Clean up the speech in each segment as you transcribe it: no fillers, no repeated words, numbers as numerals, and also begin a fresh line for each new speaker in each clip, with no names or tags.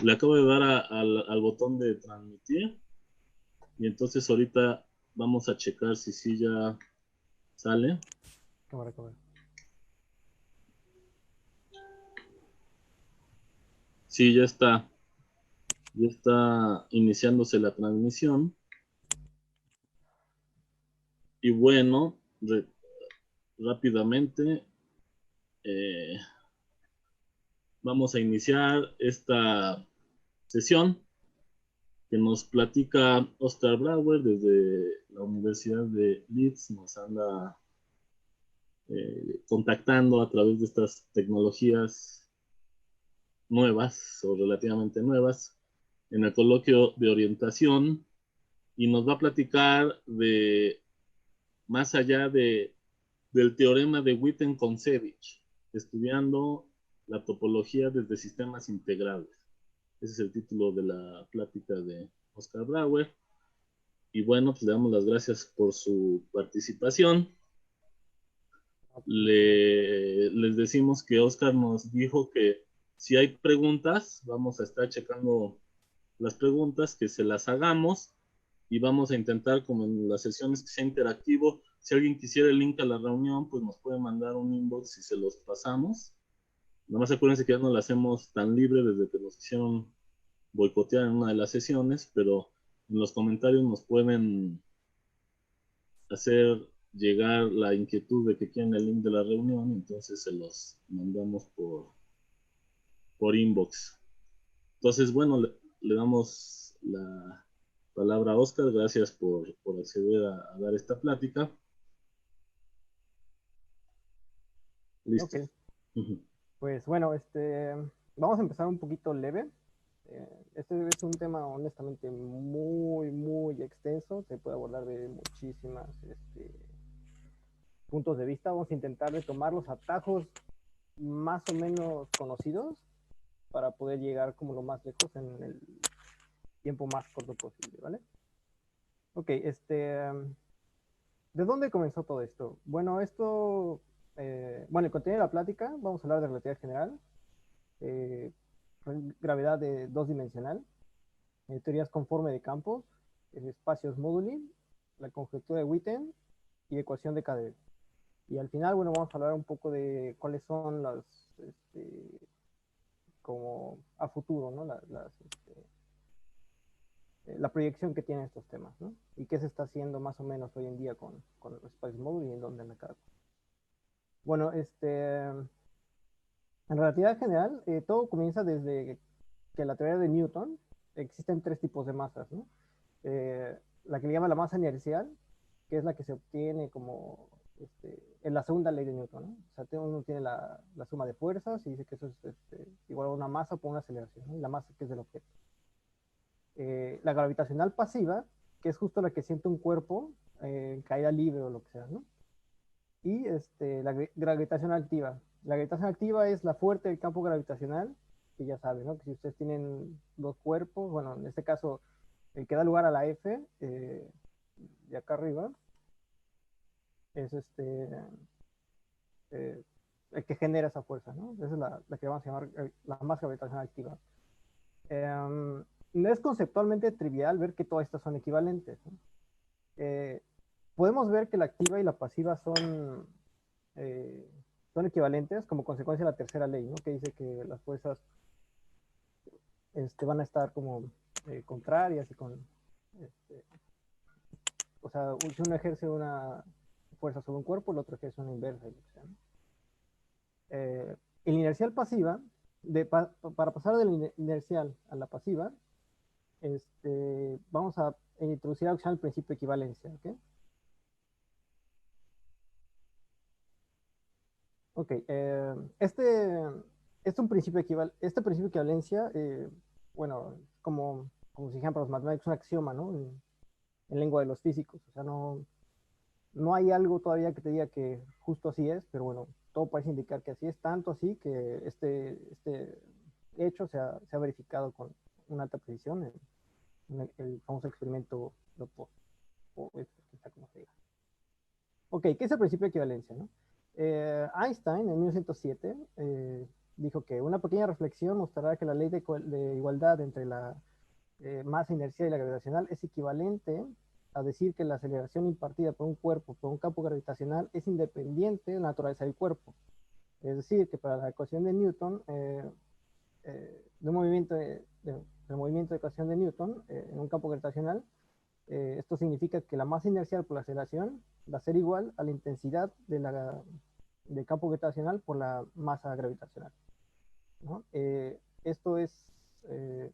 Le acabo de dar al botón de transmitir y entonces ahorita vamos a checar si sí ya sale.
Cámara, cámara.
Sí, ya está iniciándose la transmisión. Y bueno, rápidamente eh, vamos a iniciar esta sesión que nos platica Oscar Brauer desde la Universidad de Leeds. Nos anda contactando a través de estas tecnologías nuevas o relativamente nuevas en el coloquio de orientación y nos va a platicar de más allá del teorema de Witten-Koncevich, estudiando la topología desde sistemas integrables. Ese es el título de la plática de Oscar Brauer. Y bueno, pues le damos las gracias por su participación.
No, pues muchas gracias.
Les decimos que Oscar nos dijo que si hay preguntas, vamos a estar checando las preguntas, que se las hagamos y vamos a intentar, como en las sesiones, que sea interactivo. Si alguien quisiera el link a la reunión, pues nos puede mandar un inbox y se los pasamos. Nada más acuérdense que ya no la hacemos tan libre desde que nos hicieron boicotear en una de las sesiones, pero en los comentarios nos pueden hacer llegar la inquietud de que quieren el link de la reunión, entonces se los mandamos por inbox. Entonces, bueno, le damos la palabra a Oscar. Gracias por acceder a dar esta plática. Listo.
Ok,
Uh -huh.
pues bueno, vamos a empezar un poquito leve. Este es un tema honestamente muy, muy extenso. Se puede abordar de muchísimas puntos de vista. Vamos a intentar retomar los atajos más o menos conocidos para poder llegar como lo más lejos en el tiempo más corto posible, ¿vale? Ok, ¿de dónde comenzó todo esto? Bueno, bueno, el contenido de la plática, vamos a hablar de relatividad general, eh, gravedad de dos dimensional, teorías conforme de campos, espacios móduli, la conjetura de Witten y ecuación de KdV. Y al final, bueno, vamos a hablar un poco de cuáles son las, como a futuro, ¿no? La proyección que tienen estos temas, ¿no? Y qué se está haciendo más o menos hoy en día con los espacios módulos y en dónde anda cada cosa. Bueno, en relatividad general, todo comienza desde que la teoría de Newton existen tres tipos de masas, ¿no? La que le llama la masa inercial, que es la que se obtiene como en la segunda ley de Newton, ¿no? O sea, uno tiene la suma de fuerzas y dice que eso es igual a una masa por una aceleración, ¿no? Y la masa que es del objeto. La gravitacional pasiva, que es justo la que siente un cuerpo en caída libre o lo que sea, ¿no? Y la gravitación activa. La gravitación activa es la fuerte del campo gravitacional, que ya saben, ¿no? Que si ustedes tienen dos cuerpos, bueno, en este caso, el que da lugar a la F, de acá arriba, es eh, el que genera esa fuerza, ¿no? Esa es la que vamos a llamar la más gravitación activa. No es conceptualmente trivial ver que todas estas son equivalentes, ¿no? Eh, Podemos ver que la activa y la pasiva eh, son equivalentes como consecuencia de la tercera ley, ¿no? Que dice que las fuerzas van a estar como contrarias y este, o sea, si uno ejerce una fuerza sobre un cuerpo, el otro ejerce una inversa. ¿No? En la inercial pasiva, para pasar de la inercial a la pasiva, vamos a introducir algo que se llama el principio de equivalencia. ¿Okay? Ok, es un principio este principio de equivalencia, bueno, como si ejemplo los matemáticos, un axioma, ¿no? En lengua de los físicos, o sea, no hay algo todavía que te diga que justo así es, pero bueno, todo parece indicar que así es, tanto así que este hecho se ha verificado con una alta precisión en el famoso experimento Lopo, o está como se diga. Ok, ¿qué es el principio de equivalencia? ¿No? Einstein en 1907 dijo que una pequeña reflexión mostrará que la ley de igualdad entre la masa inercial y la gravitacional es equivalente a decir que la aceleración impartida por un cuerpo por un campo gravitacional es independiente de la naturaleza del cuerpo. Es decir, que para la ecuación de Newton, de un movimiento del movimiento de ecuación de Newton en un campo gravitacional, esto significa que la masa inercial por la aceleración va a ser igual a la intensidad del campo gravitacional por la masa gravitacional, ¿no? Esto es eh,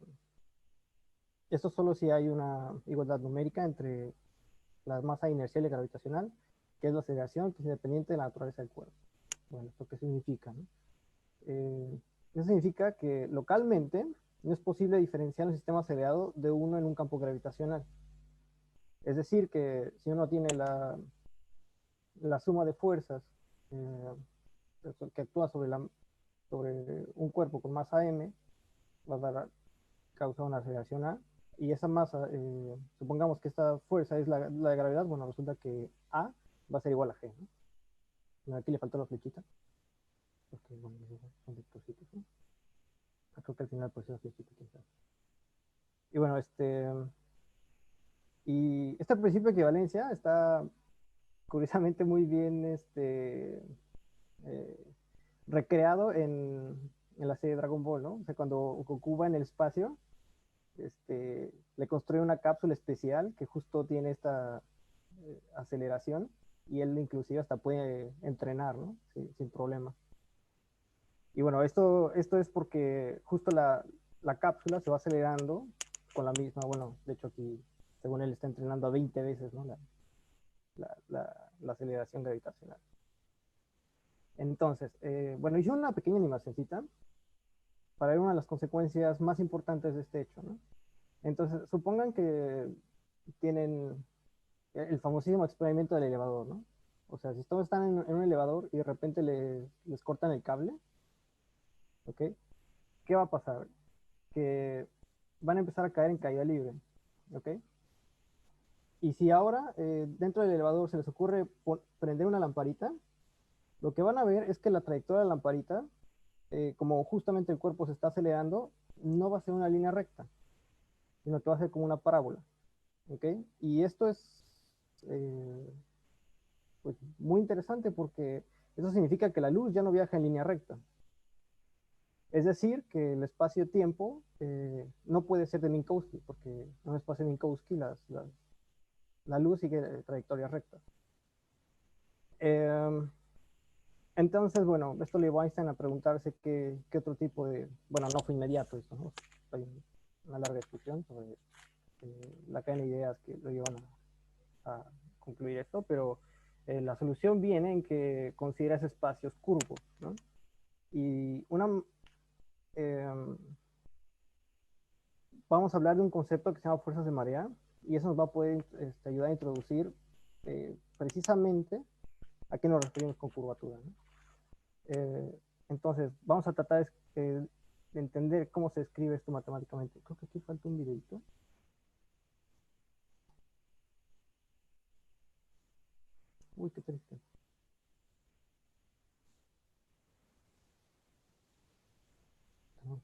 esto solo si hay una igualdad numérica entre la masa inercial y gravitacional, que es la aceleración, que es independiente de la naturaleza del cuerpo. Bueno, ¿esto qué significa? ¿No? Eso significa que localmente no es posible diferenciar un sistema acelerado de uno en un campo gravitacional. Es decir, que si uno tiene la suma de fuerzas eh, que actúa sobre un cuerpo con masa m, va a dar, causar una aceleración A, y esa masa, supongamos que esta fuerza es la de gravedad, bueno, resulta que A va a ser igual a G, ¿no? Aquí le faltó la flechita, porque, bueno, son vectorcitos, ¿no? Creo que al final pues esa flechita, quién sabe. Y bueno, y este principio de equivalencia está curiosamente muy bien eh, recreado en la serie Dragon Ball, ¿no? O sea, cuando Goku va en el espacio, le construye una cápsula especial que justo tiene esta aceleración y él inclusive hasta puede entrenar, ¿no? Sin problema. Y bueno, esto es porque justo la cápsula se va acelerando con la misma, bueno, de hecho aquí, según él, está entrenando a 20 veces, ¿no? La aceleración gravitacional. Entonces, bueno, hice una pequeña animacióncita para ver una de las consecuencias más importantes de este hecho, ¿no? Entonces, supongan que tienen el famosísimo experimento del elevador, ¿no? O sea, si todos están en un elevador y de repente les cortan el cable, ¿ok? ¿Qué va a pasar? Que van a empezar a caer en caída libre, ¿ok? Y si ahora dentro del elevador se les ocurre prender una lamparita, lo que van a ver es que la trayectoria de la lamparita, como justamente el cuerpo se está acelerando, no va a ser una línea recta, sino que va a ser como una parábola, ¿ok? Y esto es pues, muy interesante porque eso significa que la luz ya no viaja en línea recta. Es decir, que el espacio-tiempo no puede ser de Minkowski, porque en un espacio de Minkowski la luz sigue trayectoria recta. Entonces, bueno, esto le llevó a Einstein a preguntarse qué otro tipo de, bueno, no fue inmediato esto, ¿no? Hay una larga discusión sobre la cadena de ideas que lo llevan a concluir esto, pero la solución viene en que consideras espacios curvos, ¿no? Y eh, vamos a hablar de un concepto que se llama fuerzas de marea, y eso nos va a poder ayudar a introducir precisamente a qué nos referimos con curvatura, ¿no? Entonces, vamos a tratar de entender cómo se escribe esto matemáticamente. Creo que aquí falta un videito. Uy, qué triste. No.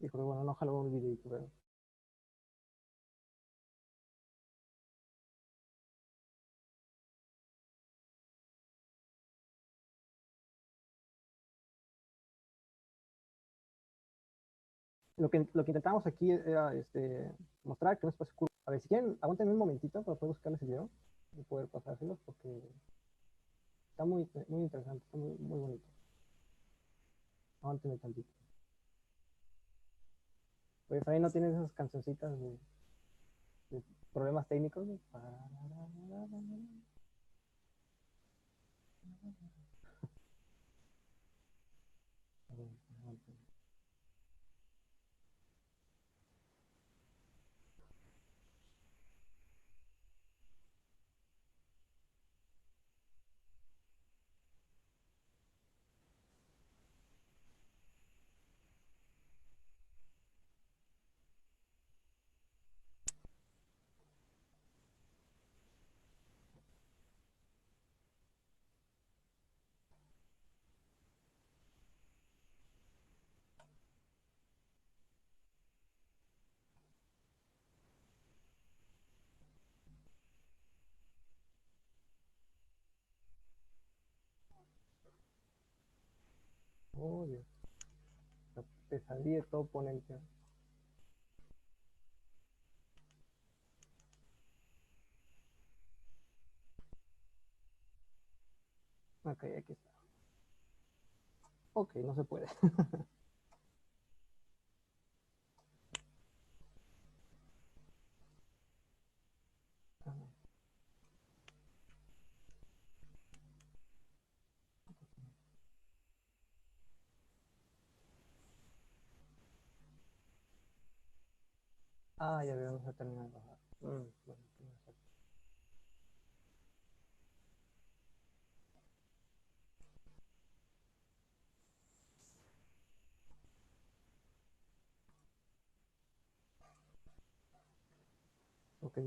Híjole, bueno, no jaló un videito, pero lo que intentamos aquí era mostrar que no es espacio curvo. A ver, si quieren, aguanten un momentito para poder buscarles el video y poder pasárselos porque está muy, muy interesante, está muy, muy bonito. Aguanten tantito. Pues ahí no tienen esas cancioncitas de problemas técnicos. serie todo ponente. Ok, aquí está. Ok, no se puede. Ah, ya veo, no se termina de bajar. Bueno, ¿qué más hacer? Ok,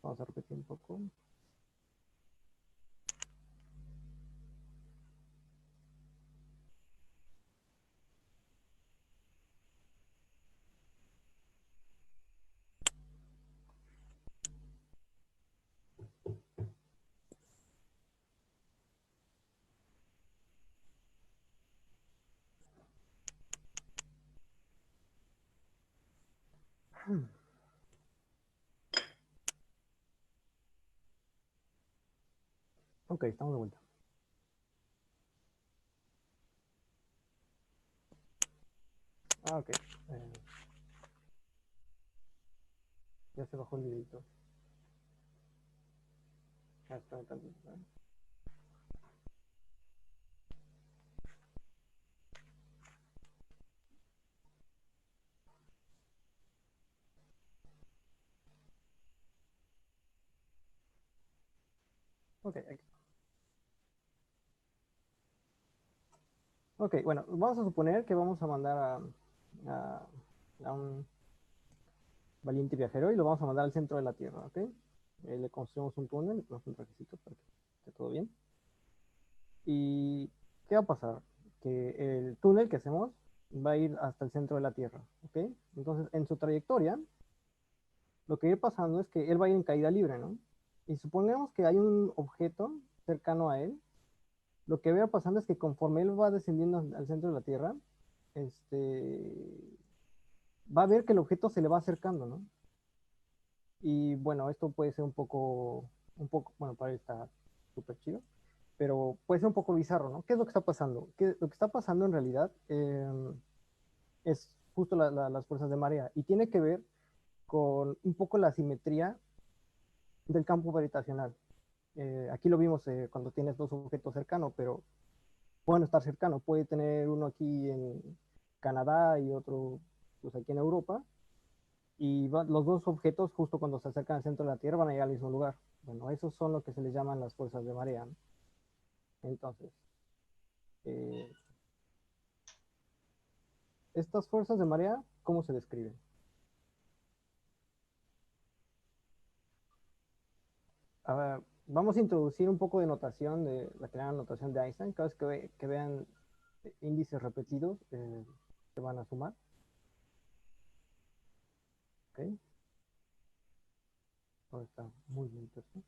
vamos a repetir un poco. Ok, estamos de vuelta. Ok. Ya se bajó el videito. Ya está tantito, ¿eh? Ok, aquí. Ok, bueno, vamos a suponer que vamos a mandar a un valiente viajero y lo vamos a mandar al centro de la Tierra, ¿ok? Le construimos un túnel, un trajecito para que esté todo bien. ¿Y qué va a pasar? Que el túnel que hacemos va a ir hasta el centro de la Tierra, ¿ok? Entonces, en su trayectoria, lo que va a ir pasando es que él va a ir en caída libre, ¿no? Y supongamos que hay un objeto cercano a él. Lo que va a ir pasando es que conforme él va descendiendo al centro de la Tierra, este, va a ver que el objeto se le va acercando, ¿no? Y bueno, esto puede ser un poco, bueno, para él está súper chido, pero puede ser un poco bizarro, ¿no? ¿Qué es lo que está pasando? Lo que está pasando en realidad es justo las fuerzas de marea y tiene que ver con un poco la simetría del campo gravitacional. Aquí lo vimos cuando tienes dos objetos cercanos, pero bueno, estar cercano. Puede tener uno aquí en Canadá y otro pues, aquí en Europa, y los dos objetos justo cuando se acercan al centro de la Tierra van a llegar al mismo lugar. Bueno, esos son lo que se les llaman las fuerzas de marea, ¿no? Entonces, eh, estas fuerzas de marea, ¿cómo se describen? Ahora, vamos a introducir un poco de notación, de la que llaman notación de Einstein. Cada vez que vean índices repetidos, se van a sumar. ¿Ok? Todo está muy bien, perfecto.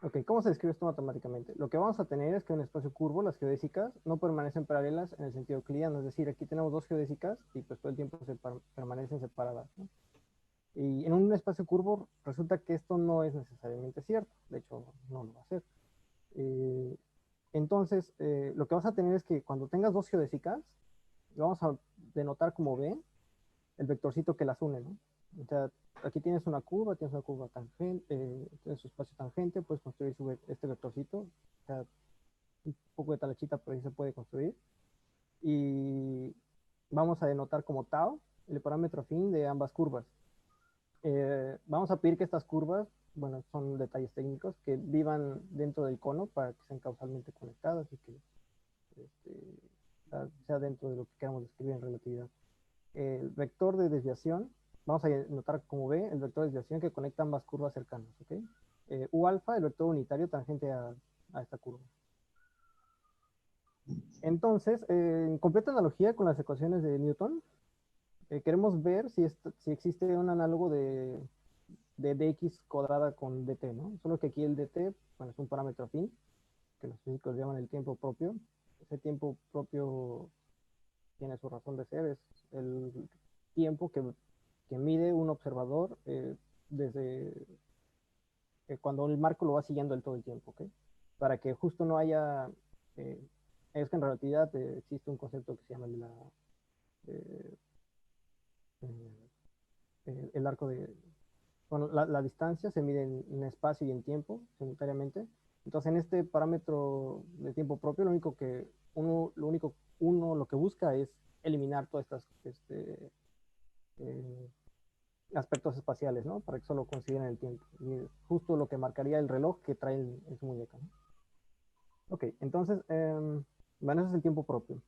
Ok, ¿cómo se describe esto matemáticamente? Lo que vamos a tener es que en un espacio curvo las geodésicas no permanecen paralelas en el sentido euclidiano, es decir, aquí tenemos dos geodésicas y pues todo el tiempo permanecen separadas, ¿no? Y en un espacio curvo resulta que esto no es necesariamente cierto, de hecho no lo va a ser. Eh, entonces, lo que vas a tener es que cuando tengas dos geodésicas, lo vamos a denotar como B, el vectorcito que las une, ¿no? O sea, aquí tienes una curva tangente, tienes su espacio tangente, puedes construir este vectorcito, o sea, un poco de talachita, pero ahí se puede construir. Y vamos a denotar como tau el parámetro afín de ambas curvas. Vamos a pedir que estas curvas, bueno, son detalles técnicos, que vivan dentro del cono para que sean causalmente conectadas y que sea dentro de lo que queramos describir en relatividad. El vector de desviación, vamos a notar como B el vector de desviación que conecta ambas curvas cercanas, ¿ok? U alfa, el vector unitario tangente a esta curva. Entonces, en completa analogía con las ecuaciones de Newton, queremos ver si existe un análogo de dx cuadrada con dt, ¿no? Solo que aquí el dt, bueno, es un parámetro afín, que los físicos llaman el tiempo propio. Ese tiempo propio tiene su razón de ser, es el tiempo que mide un observador desde cuando el marco lo va siguiendo el todo el tiempo, ¿ok? Para que justo no haya, eh, es que en realidad existe un concepto que se llama eh, el arco de, bueno, la distancia se mide en espacio y en tiempo simultáneamente. Entonces, en este parámetro de tiempo propio, lo que busca es eliminar todas estas eh, aspectos espaciales, ¿no? Para que solo consideren el tiempo. Y es justo lo que marcaría el reloj que trae en su muñeca, ¿no? Ok, entonces, bueno, ese es el tiempo propio.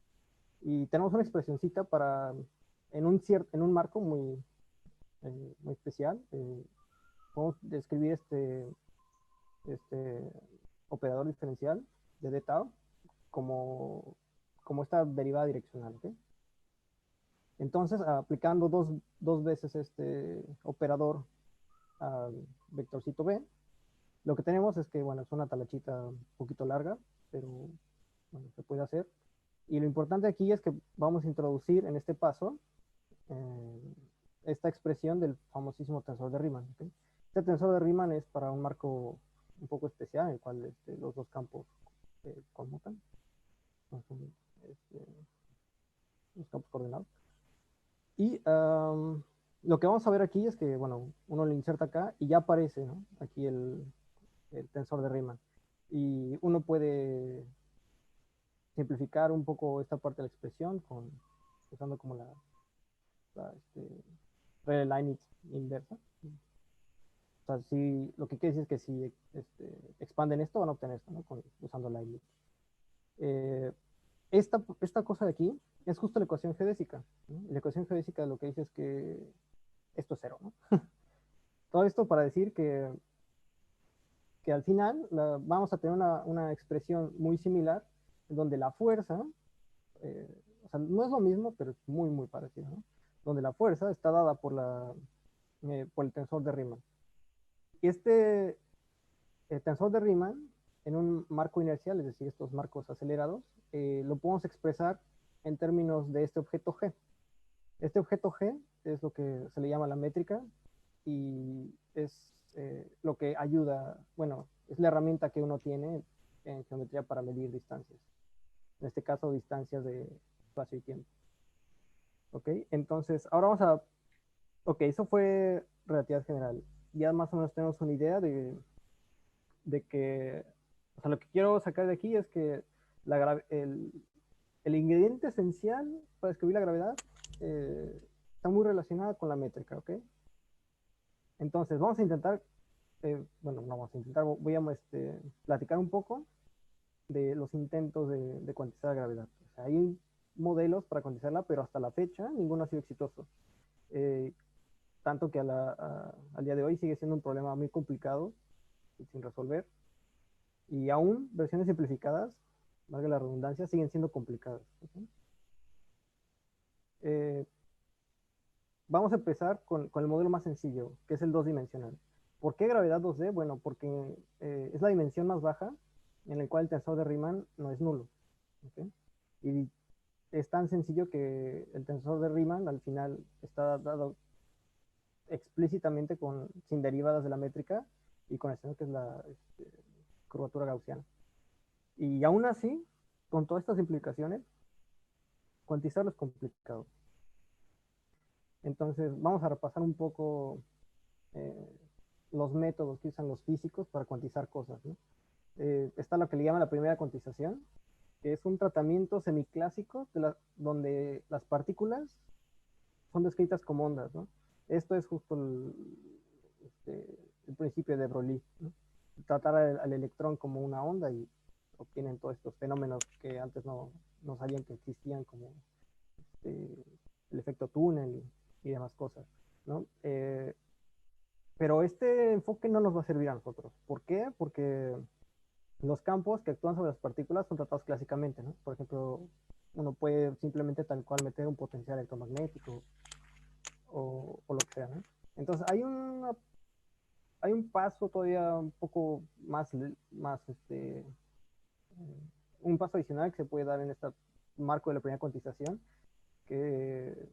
Y tenemos una expresioncita para, en un marco muy especial, podemos describir este operador diferencial de d tau como, como esta derivada direccional, ¿ok? Entonces, aplicando dos veces este operador al vectorcito b, lo que tenemos es que, bueno, es una talachita un poquito larga, pero bueno, se puede hacer. Y lo importante aquí es que vamos a introducir en este paso eh, esta expresión del famosísimo tensor de Riemann, ¿ok? Este tensor de Riemann es para un marco un poco especial, en el cual los dos campos conmutan, son este, los campos coordenados. Y lo que vamos a ver aquí es que, bueno, uno lo inserta acá y ya aparece, ¿no? Aquí el tensor de Riemann. Y uno puede simplificar un poco esta parte de la expresión usando como Rayleigh inversa. O sea, si, lo que quiere decir es que si expanden esto, van a obtener esto, ¿no? Usando Leibniz. Eh, esta cosa de aquí es justo la ecuación geodésica, ¿no? La ecuación geodésica lo que dice es que esto es cero, ¿no? Todo esto para decir que al final vamos a tener una expresión muy similar, donde la fuerza, o sea, no es lo mismo, pero es muy parecido, ¿no? Donde la fuerza está dada por el tensor de Riemann. Y el tensor de Riemann, en un marco inercial, es decir, estos marcos acelerados, lo podemos expresar en términos de este objeto G. Este objeto G es lo que se le llama la métrica y es lo que ayuda, bueno, es la herramienta que uno tiene en geometría para medir distancias. En este caso, distancias de espacio y tiempo. ¿Ok? Entonces, ahora ok, eso fue relatividad general. Ya más o menos tenemos una idea de que, o sea, lo que quiero sacar de aquí es que el ingrediente esencial para describir la gravedad está muy relacionado con la métrica, ¿ok? Entonces, vamos a intentar, bueno, no vamos a intentar, voy a platicar un poco de los intentos de cuantizar la gravedad. O sea, hay modelos para cuantizarla, pero hasta la fecha ninguno ha sido exitoso. Eh, Tanto que al día de hoy sigue siendo un problema muy complicado y sin resolver. Y aún versiones simplificadas, valga la redundancia, siguen siendo complicadas. ¿Okay? Eh, Vamos a empezar con el modelo más sencillo, que es el dos dimensional. ¿Por qué gravedad 2D? Bueno, porque es la dimensión más baja en la cual el tensor de Riemann no es nulo. ¿Okay? Y es tan sencillo que el tensor de Riemann al final está dado explícitamente sin derivadas de la métrica y con esto que es la curvatura gaussiana. Y aún así, con todas estas implicaciones, cuantizarlo es complicado. Entonces, vamos a repasar un poco eh, los métodos que usan los físicos para cuantizar cosas, ¿no? Está lo que le llaman la primera cuantización, que es un tratamiento semiclásico donde las partículas son descritas como ondas, ¿no? Esto es justo el principio de Broglie, ¿no? Tratar al electrón como una onda y obtienen todos estos fenómenos que antes no sabían que existían, como el efecto túnel y demás cosas, ¿no? Pero este enfoque no nos va a servir a nosotros. ¿Por qué? Porque los campos que actúan sobre las partículas son tratados clásicamente, ¿no? Por ejemplo, uno puede simplemente tal cual meter un potencial electromagnético o lo que sea, ¿no? Entonces hay un paso todavía un poco más un paso adicional que se puede dar en este marco de la primera cuantización, que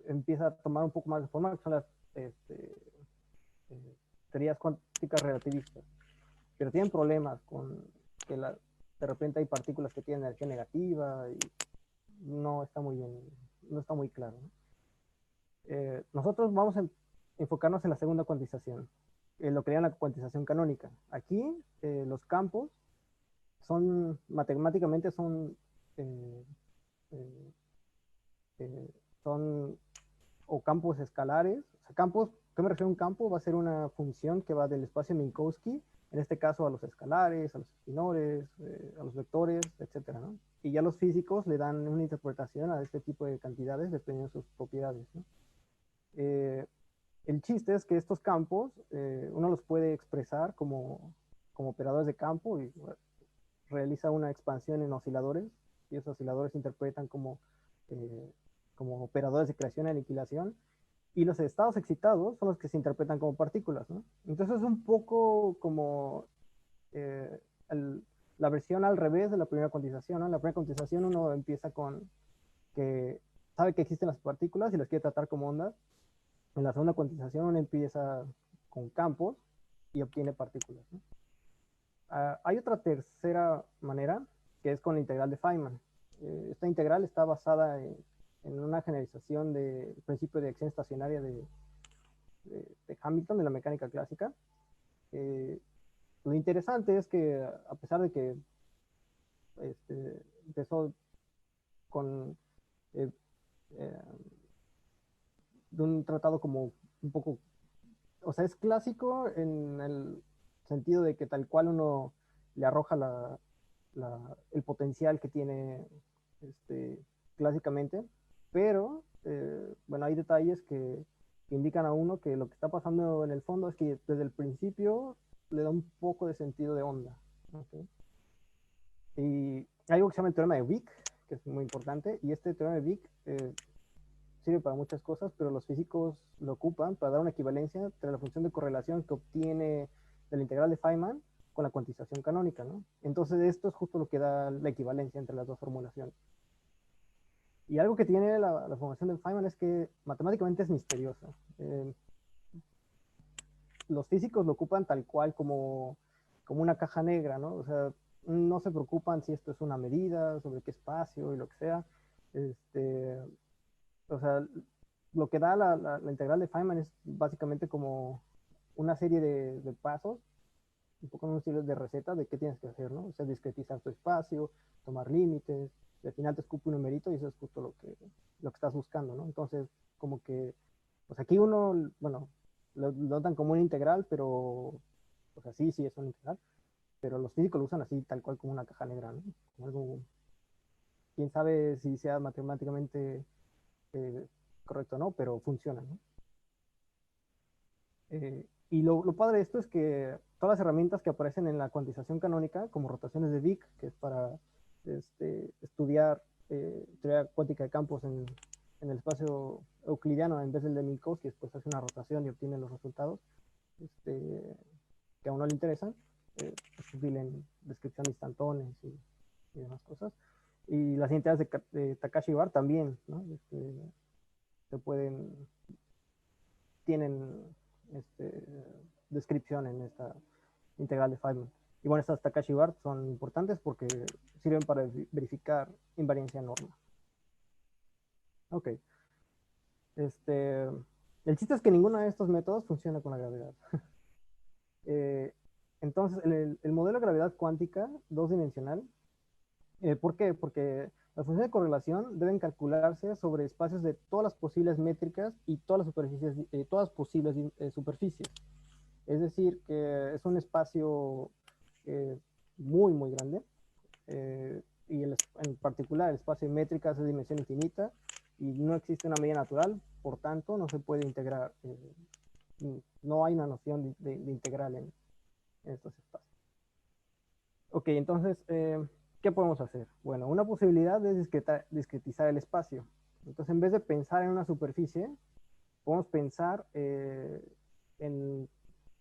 empieza a tomar un poco más de forma, que son las teorías cuánticas relativistas, pero tienen problemas con que de repente hay partículas que tienen energía negativa y no está muy bien, no está muy claro, ¿no? Nosotros vamos a enfocarnos en la segunda cuantización, lo que llaman la cuantización canónica. Aquí los campos son, matemáticamente eh, eh, son o campos escalares. O sea, campos, ¿qué me refiero a un campo? Va a ser una función que va del espacio Minkowski, en este caso a los escalares, a los espinores, a los vectores, etcétera, ¿no? Y ya los físicos le dan una interpretación a este tipo de cantidades dependiendo de sus propiedades, ¿no? El chiste es que estos campos uno los puede expresar como operadores de campo y realiza una expansión en osciladores y esos osciladores se interpretan eh, como operadores de creación y aniquilación y los estados excitados son los que se interpretan como partículas, ¿no? Entonces es un poco como eh, el, la versión al revés de la primera cuantización, ¿no? En la primera cuantización uno empieza con que sabe que existen las partículas y las quiere tratar como ondas. En la segunda cuantización uno empieza con campos y obtiene partículas, ¿no? Hay otra tercera manera que es con la integral de Feynman. Esta integral está basada en una generalización del principio de acción estacionaria de Hamilton, de la mecánica clásica. Lo interesante es que a pesar de que empezó con eh, eh, de un tratado como un poco, o sea, es clásico en el sentido de que tal cual uno le arroja el potencial que tiene clásicamente, pero bueno, hay detalles que indican a uno que lo que está pasando en el fondo es que desde el principio le da un poco de sentido de onda. ¿Okay? Y hay algo que se llama el teorema de Wick, que es muy importante, y este teorema de Wick sirve para muchas cosas, pero los físicos lo ocupan para dar una equivalencia entre la función de correlación que obtiene de la integral de Feynman con la cuantización canónica, ¿no? Entonces esto es justo lo que da la equivalencia entre las dos formulaciones. Y algo que tiene la formulación de Feynman es que matemáticamente es misteriosa. Los físicos lo ocupan tal cual como una caja negra, ¿no? O sea, no se preocupan si esto es una medida, sobre qué espacio y lo que sea. O sea, lo que da la integral de Feynman es básicamente como una serie de pasos, un poco un estilo de receta de qué tienes que hacer, ¿no? O sea, discretizar tu espacio, tomar límites, y al final te escupe un numerito y eso es justo lo que estás buscando, ¿no? Entonces, como que, pues aquí uno, bueno, lo notan como una integral, pero, o sea, sí, es una integral, pero los físicos lo usan así, tal cual como una caja negra, ¿no? Como algo, quién sabe si sea matemáticamente eh, correcto o no, pero funciona, ¿no? Y lo padre de esto es que todas las herramientas que aparecen en la cuantización canónica, como rotaciones de Wick, que es para estudiar teoría cuántica de campos en el espacio euclidiano en vez del de Minkowski, después hace una rotación y obtiene los resultados que a uno le interesan, es útil en descripción de instantones y demás cosas. Y las identidades de Takashi Bar también, ¿no? Se pueden, tienen descripción en esta integral de Feynman. Y bueno, estas Takashi Bar son importantes porque sirven para verificar invariancia norma. Ok. El chiste es que ninguno de estos métodos funciona con la gravedad. eh, entonces, el modelo de gravedad cuántica dos dimensional, ¿por qué? Porque las funciones de correlación deben calcularse sobre espacios de todas las posibles métricas y todas las superficies, todas posibles superficies. Es decir, que es un espacio muy, muy grande. Y en particular el espacio de métricas es de dimensión infinita y no existe una medida natural, por tanto no se puede integrar, no hay una noción de integral en estos espacios. Ok, entonces, ¿qué podemos hacer? Bueno, una posibilidad es discretizar el espacio. Entonces, en vez de pensar en una superficie, podemos pensar en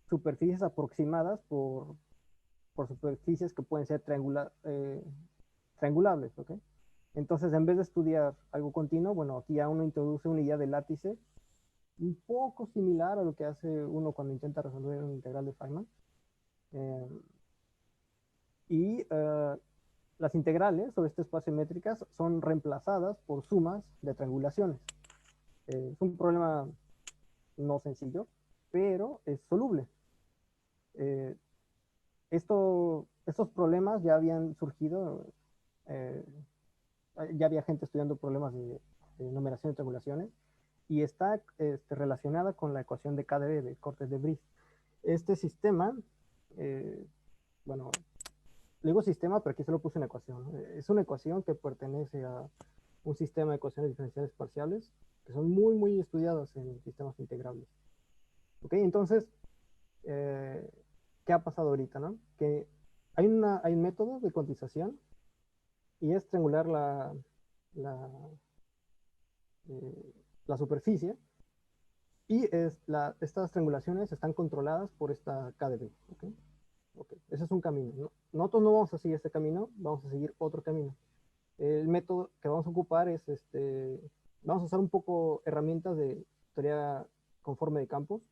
superficies aproximadas por superficies que pueden ser triangulables, ¿ok? Entonces, en vez de estudiar algo continuo, bueno, aquí ya uno introduce una idea de látice un poco similar a lo que hace uno cuando intenta resolver un integral de Feynman. Eh, y las integrales sobre este espacio métricas son reemplazadas por sumas de triangulaciones. Es un problema no sencillo, pero es soluble. Eh, estos problemas ya habían surgido, eh, ya había gente estudiando problemas de numeración de triangulaciones, y está relacionada con la ecuación de KdV, de Cortes de Bris. Este sistema, bueno, le digo sistema, pero aquí se lo puse en ecuación, ¿no? Es una ecuación que pertenece a un sistema de ecuaciones diferenciales parciales que son muy, muy estudiadas en sistemas integrables. ¿Ok? Entonces, eh, ¿qué ha pasado ahorita, no? Que hay un método de cuantización y es triangular la, eh, la superficie, y estas triangulaciones están controladas por esta KdV. ¿Okay? Okay. Ese es un camino, ¿no? Nosotros no vamos a seguir este camino, vamos a seguir otro camino. El método que vamos a ocupar es vamos a usar un poco herramientas de teoría conforme de campos,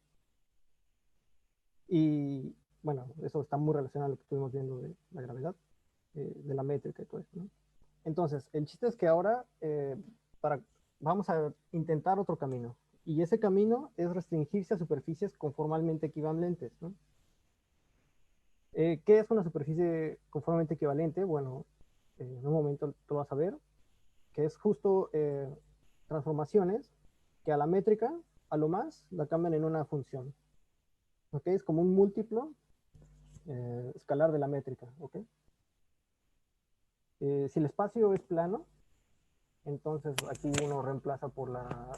y bueno, eso está muy relacionado a lo que estuvimos viendo de la gravedad, de la métrica y todo esto, ¿no? Entonces, el chiste es que ahora para, vamos a intentar otro camino. Y ese camino es restringirse a superficies conformalmente equivalentes, ¿no? ¿Qué es una superficie conformalmente equivalente? Bueno, en un momento lo vas a ver, que es justo transformaciones que a la métrica, a lo más, la cambian en una función. ¿Ok? Es como un múltiplo escalar de la métrica. ¿Ok? Si el espacio es plano, entonces aquí uno reemplaza por la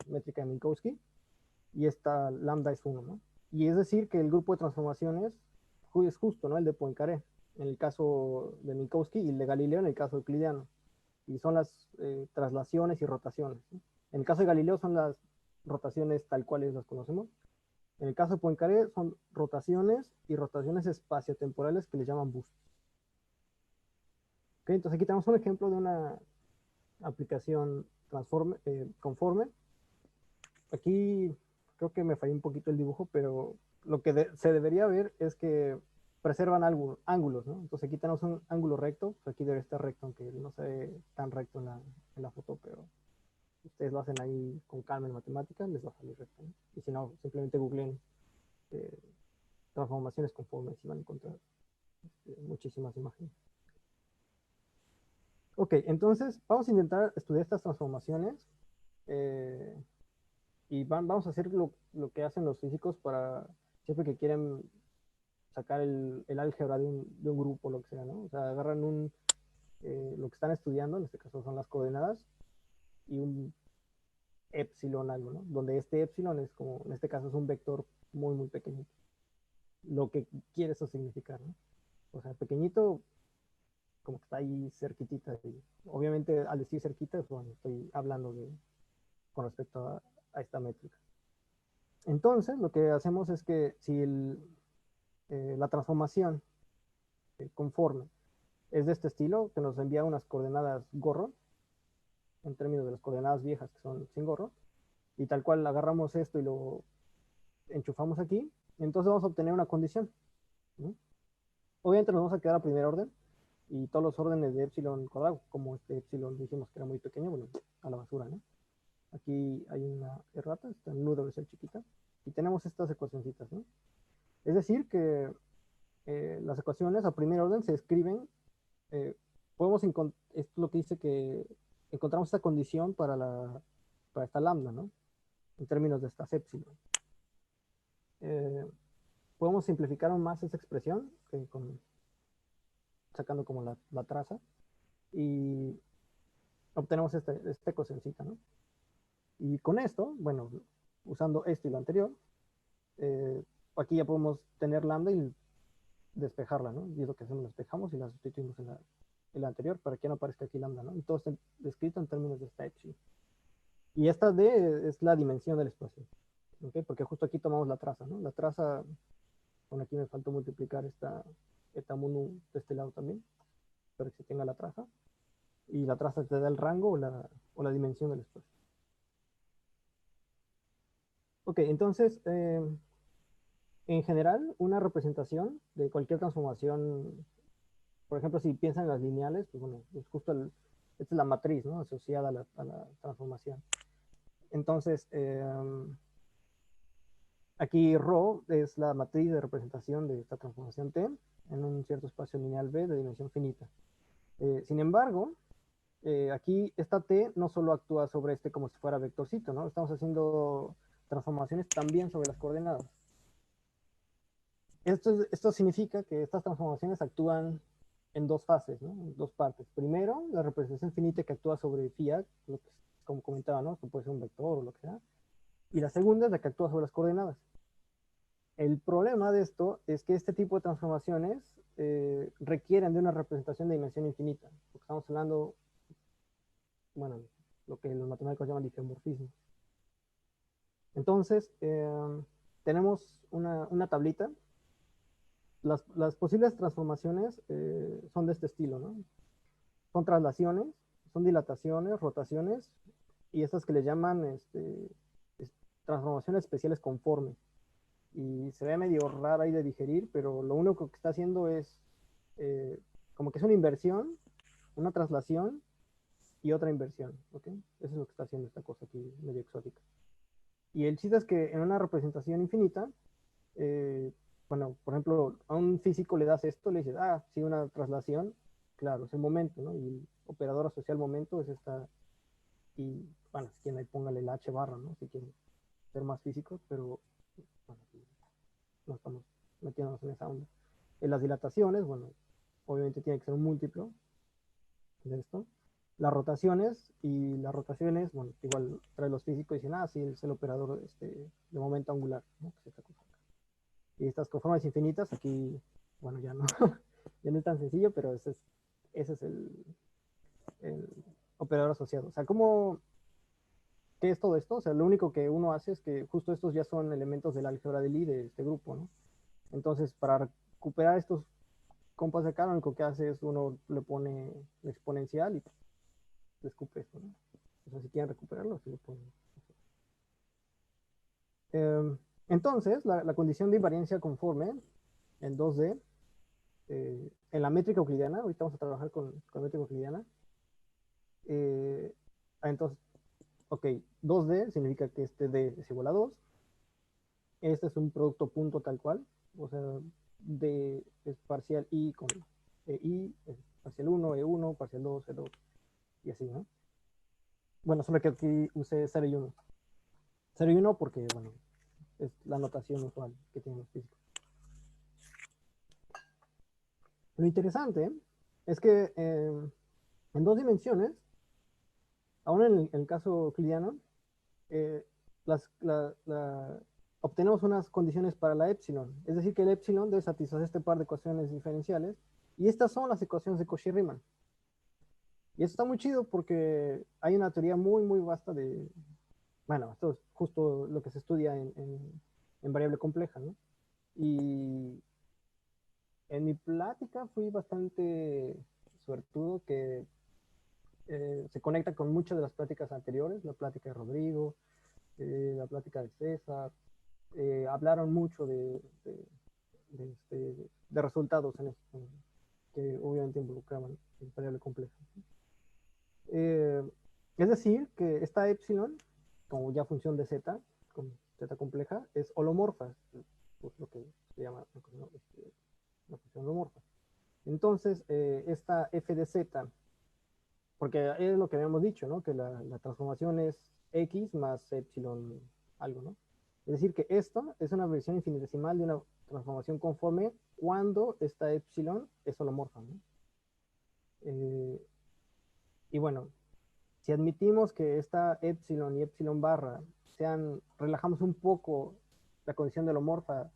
métrica de Minkowski, y esta lambda es 1, ¿no? Y es decir que el grupo de transformaciones es justo, ¿no? El de Poincaré, en el caso de Minkowski, y el de Galileo en el caso euclidiano. Y son las traslaciones y rotaciones, ¿no? En el caso de Galileo son las rotaciones tal cuales las conocemos. En el caso de Poincaré son rotaciones y rotaciones espaciotemporales que le llaman boosts. ¿Okay? Entonces aquí tenemos un ejemplo de una aplicación conforme. Aquí creo que me falló un poquito el dibujo, pero lo que se debería ver es que preservan ángulos, ¿no? Entonces aquí tenemos un ángulo recto, pues aquí debe estar recto, aunque no se ve tan recto en la foto, pero ustedes lo hacen ahí con calma en matemáticas, les va a salir recto, ¿no? Y si no, simplemente googleen eh, transformaciones conformes y van a encontrar muchísimas imágenes. Ok, entonces vamos a intentar estudiar estas transformaciones, eh, y vamos a hacer lo que hacen los físicos para siempre que quieren sacar el álgebra de un grupo, lo que sea, ¿no? O sea, agarran lo que están estudiando, en este caso son las coordenadas, y un epsilon algo, ¿no? Donde este epsilon es como, en este caso es un vector muy, muy pequeñito. Lo que quiere eso significar, ¿no? O sea, pequeñito, como que está ahí cerquitita. Y obviamente, al decir cerquita, pues, bueno, estoy hablando con respecto a esta métrica. Entonces, lo que hacemos es que si la transformación conforme es de este estilo, que nos envía unas coordenadas gorro, en términos de las coordenadas viejas que son sin gorro, y tal cual agarramos esto y lo enchufamos aquí, entonces vamos a obtener una condición, ¿no? Obviamente nos vamos a quedar a primer orden, y todos los órdenes de epsilon cuadrado, como este epsilon dijimos que era muy pequeño, bueno, a la basura, ¿no? Aquí hay una errata, esta nu debe ser chiquita, y tenemos estas ecuacioncitas, ¿no? Es decir, que las ecuaciones a primer orden se escriben, eh, esto es lo que dice que encontramos esta condición para esta lambda, ¿no? En términos de estas epsilon. Eh, Podemos simplificar aún más esa expresión, sacando como la traza, y obtenemos esta ecuacioncita, ¿no? Y con esto, bueno, usando esto y lo anterior, eh, aquí ya podemos tener lambda y despejarla, ¿no? Y es lo que hacemos, la despejamos y la sustituimos en la anterior para que no aparezca aquí lambda, ¿no? Y todo está descrito en términos de esta epsilon. Y esta D es la dimensión del espacio, ¿ok? Porque justo aquí tomamos la traza, ¿no? La traza, bueno, aquí me faltó multiplicar esta eta mu de este lado también, para que se tenga la traza. Y la traza te da el rango o la dimensión del espacio. Ok, entonces, en general, una representación de cualquier transformación, por ejemplo, si piensan en las lineales, pues bueno, es justo esta es la matriz, ¿no? Asociada a la transformación. Entonces, aquí ρ es la matriz de representación de esta transformación T en un cierto espacio lineal B de dimensión finita. Sin embargo, aquí esta T no solo actúa sobre este como si fuera vectorcito, ¿no? Estamos haciendo transformaciones también sobre las coordenadas. Esto significa que estas transformaciones actúan en dos fases, ¿no? En dos partes. Primero, la representación finita que actúa sobre phi, como comentaba, ¿no? Que puede ser un vector o lo que sea. Y la segunda es la que actúa sobre las coordenadas. El problema de esto es que este tipo de transformaciones requieren de una representación de dimensión infinita, porque estamos hablando, bueno, lo que los matemáticos llaman diffeomorfismo. Entonces, tenemos una tablita. Las posibles transformaciones son de este estilo, ¿no? Son traslaciones, son dilataciones, rotaciones, y estas que le llaman transformaciones especiales conformes. Y se ve medio rara ahí de digerir, pero lo único que está haciendo es eh, como que es una inversión, una traslación y otra inversión, ¿ok? Eso es lo que está haciendo esta cosa aquí medio exótica. Y el chiste es que en una representación infinita, eh, bueno, por ejemplo, a un físico le das esto, le dices, ah, sí, una traslación, claro, es el momento, ¿no? Y el operador asociado al momento es esta, y bueno, si quieren ahí póngale la H barra, ¿no? Si quieren ser más físicos, pero bueno, no estamos metiéndonos en esa onda. En las dilataciones, bueno, obviamente tiene que ser un múltiplo de esto. Las rotaciones, bueno, igual trae los físicos y dicen, ah, sí, es el operador de momento angular, ¿no? Y estas conformes infinitas, aquí, bueno, ya no, ya no es tan sencillo, pero ese es el operador asociado. O sea, ¿qué es todo esto? O sea, lo único que uno hace es que justo estos ya son elementos del álgebra de Lie de este grupo, ¿no? Entonces, para recuperar estos compas de acá, lo único que hace es uno le pone la exponencial y le escupe esto, ¿no? O sea, si quieren recuperarlo, se lo ponen. Entonces, la condición de invariancia conforme en 2D, en la métrica euclidiana, ahorita vamos a trabajar con métrica euclidiana. Entonces, ok, 2D significa que este D es igual a 2. Este es un producto punto tal cual, o sea, D es parcial I con I, es parcial 1, E1, parcial 2, E2, y así, ¿no? Bueno, solo que aquí usé 0 y 1. 0 y 1 porque, bueno, es la notación usual que tienen los físicos. Lo interesante es que en dos dimensiones, aún en el caso euclidiano, eh, obtenemos unas condiciones para la epsilon. Es decir, que el epsilon debe satisfacer este par de ecuaciones diferenciales. Y estas son las ecuaciones de Cauchy-Riemann. Y esto está muy chido porque hay una teoría muy, muy vasta de... Bueno, esto es justo lo que se estudia en variable compleja, ¿no? Y en mi plática fui bastante suertudo que se conecta con muchas de las pláticas anteriores, la plática de Rodrigo, la plática de César, hablaron mucho de resultados en esto, que obviamente involucraban el variable compleja. Eh, es decir, que esta epsilon, como ya función de z, con z compleja, es holomorfa, pues lo que se llama una función holomorfa. Entonces, esta f de z, porque es lo que habíamos dicho, ¿no? Que la transformación es x más epsilon algo, ¿no? Es decir, que esto es una versión infinitesimal de una transformación conforme cuando esta epsilon es holomorfa, ¿no? Eh, y bueno, si admitimos que esta epsilon y epsilon barra relajamos un poco la condición de holomorfa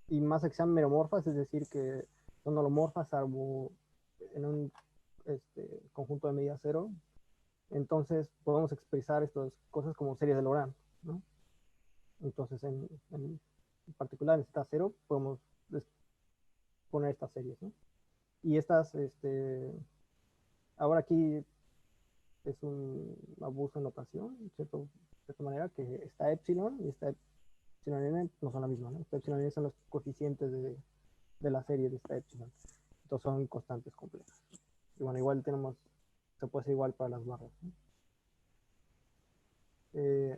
y más que sean meromorfas, es decir, que son holomorfas salvo en un conjunto de medida cero, Entonces podemos expresar estas cosas como series de Laurent, ¿no? Entonces en particular en zeta cero podemos poner estas series, ¿no? Y estas, ahora aquí es un abuso de notación, de cierta manera, que esta epsilon y esta epsilon n no son la misma, ¿no? Esta epsilon n son los coeficientes de la serie de esta epsilon. Entonces son constantes complejas. Y bueno, igual se puede hacer igual para las barras, ¿no?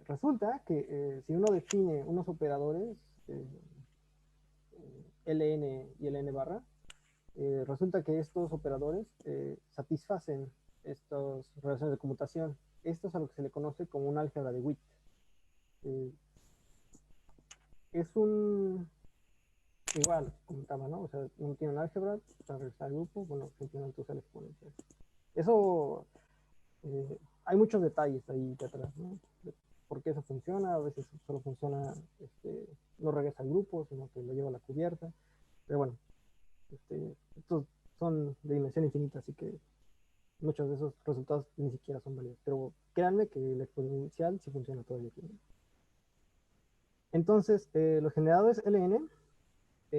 Resulta que si uno define unos operadores eh, ln y ln barra, resulta que estos operadores satisfacen estas relaciones de conmutación. Esto es a lo que se le conoce como un álgebra de Witt. Eh, es igual, comentaba, ¿no? O sea, uno tiene un álgebra para regresar al grupo, bueno, simplemente usa el exponencial. Eso, hay muchos detalles ahí detrás, ¿no? De por qué eso funciona, a veces solo funciona, no regresa al grupo, sino que lo lleva a la cubierta. Pero bueno, estos son de dimensión infinita, así que muchos de esos resultados ni siquiera son válidos. Pero créanme que el exponencial sí funciona todavía. Entonces, los generadores LN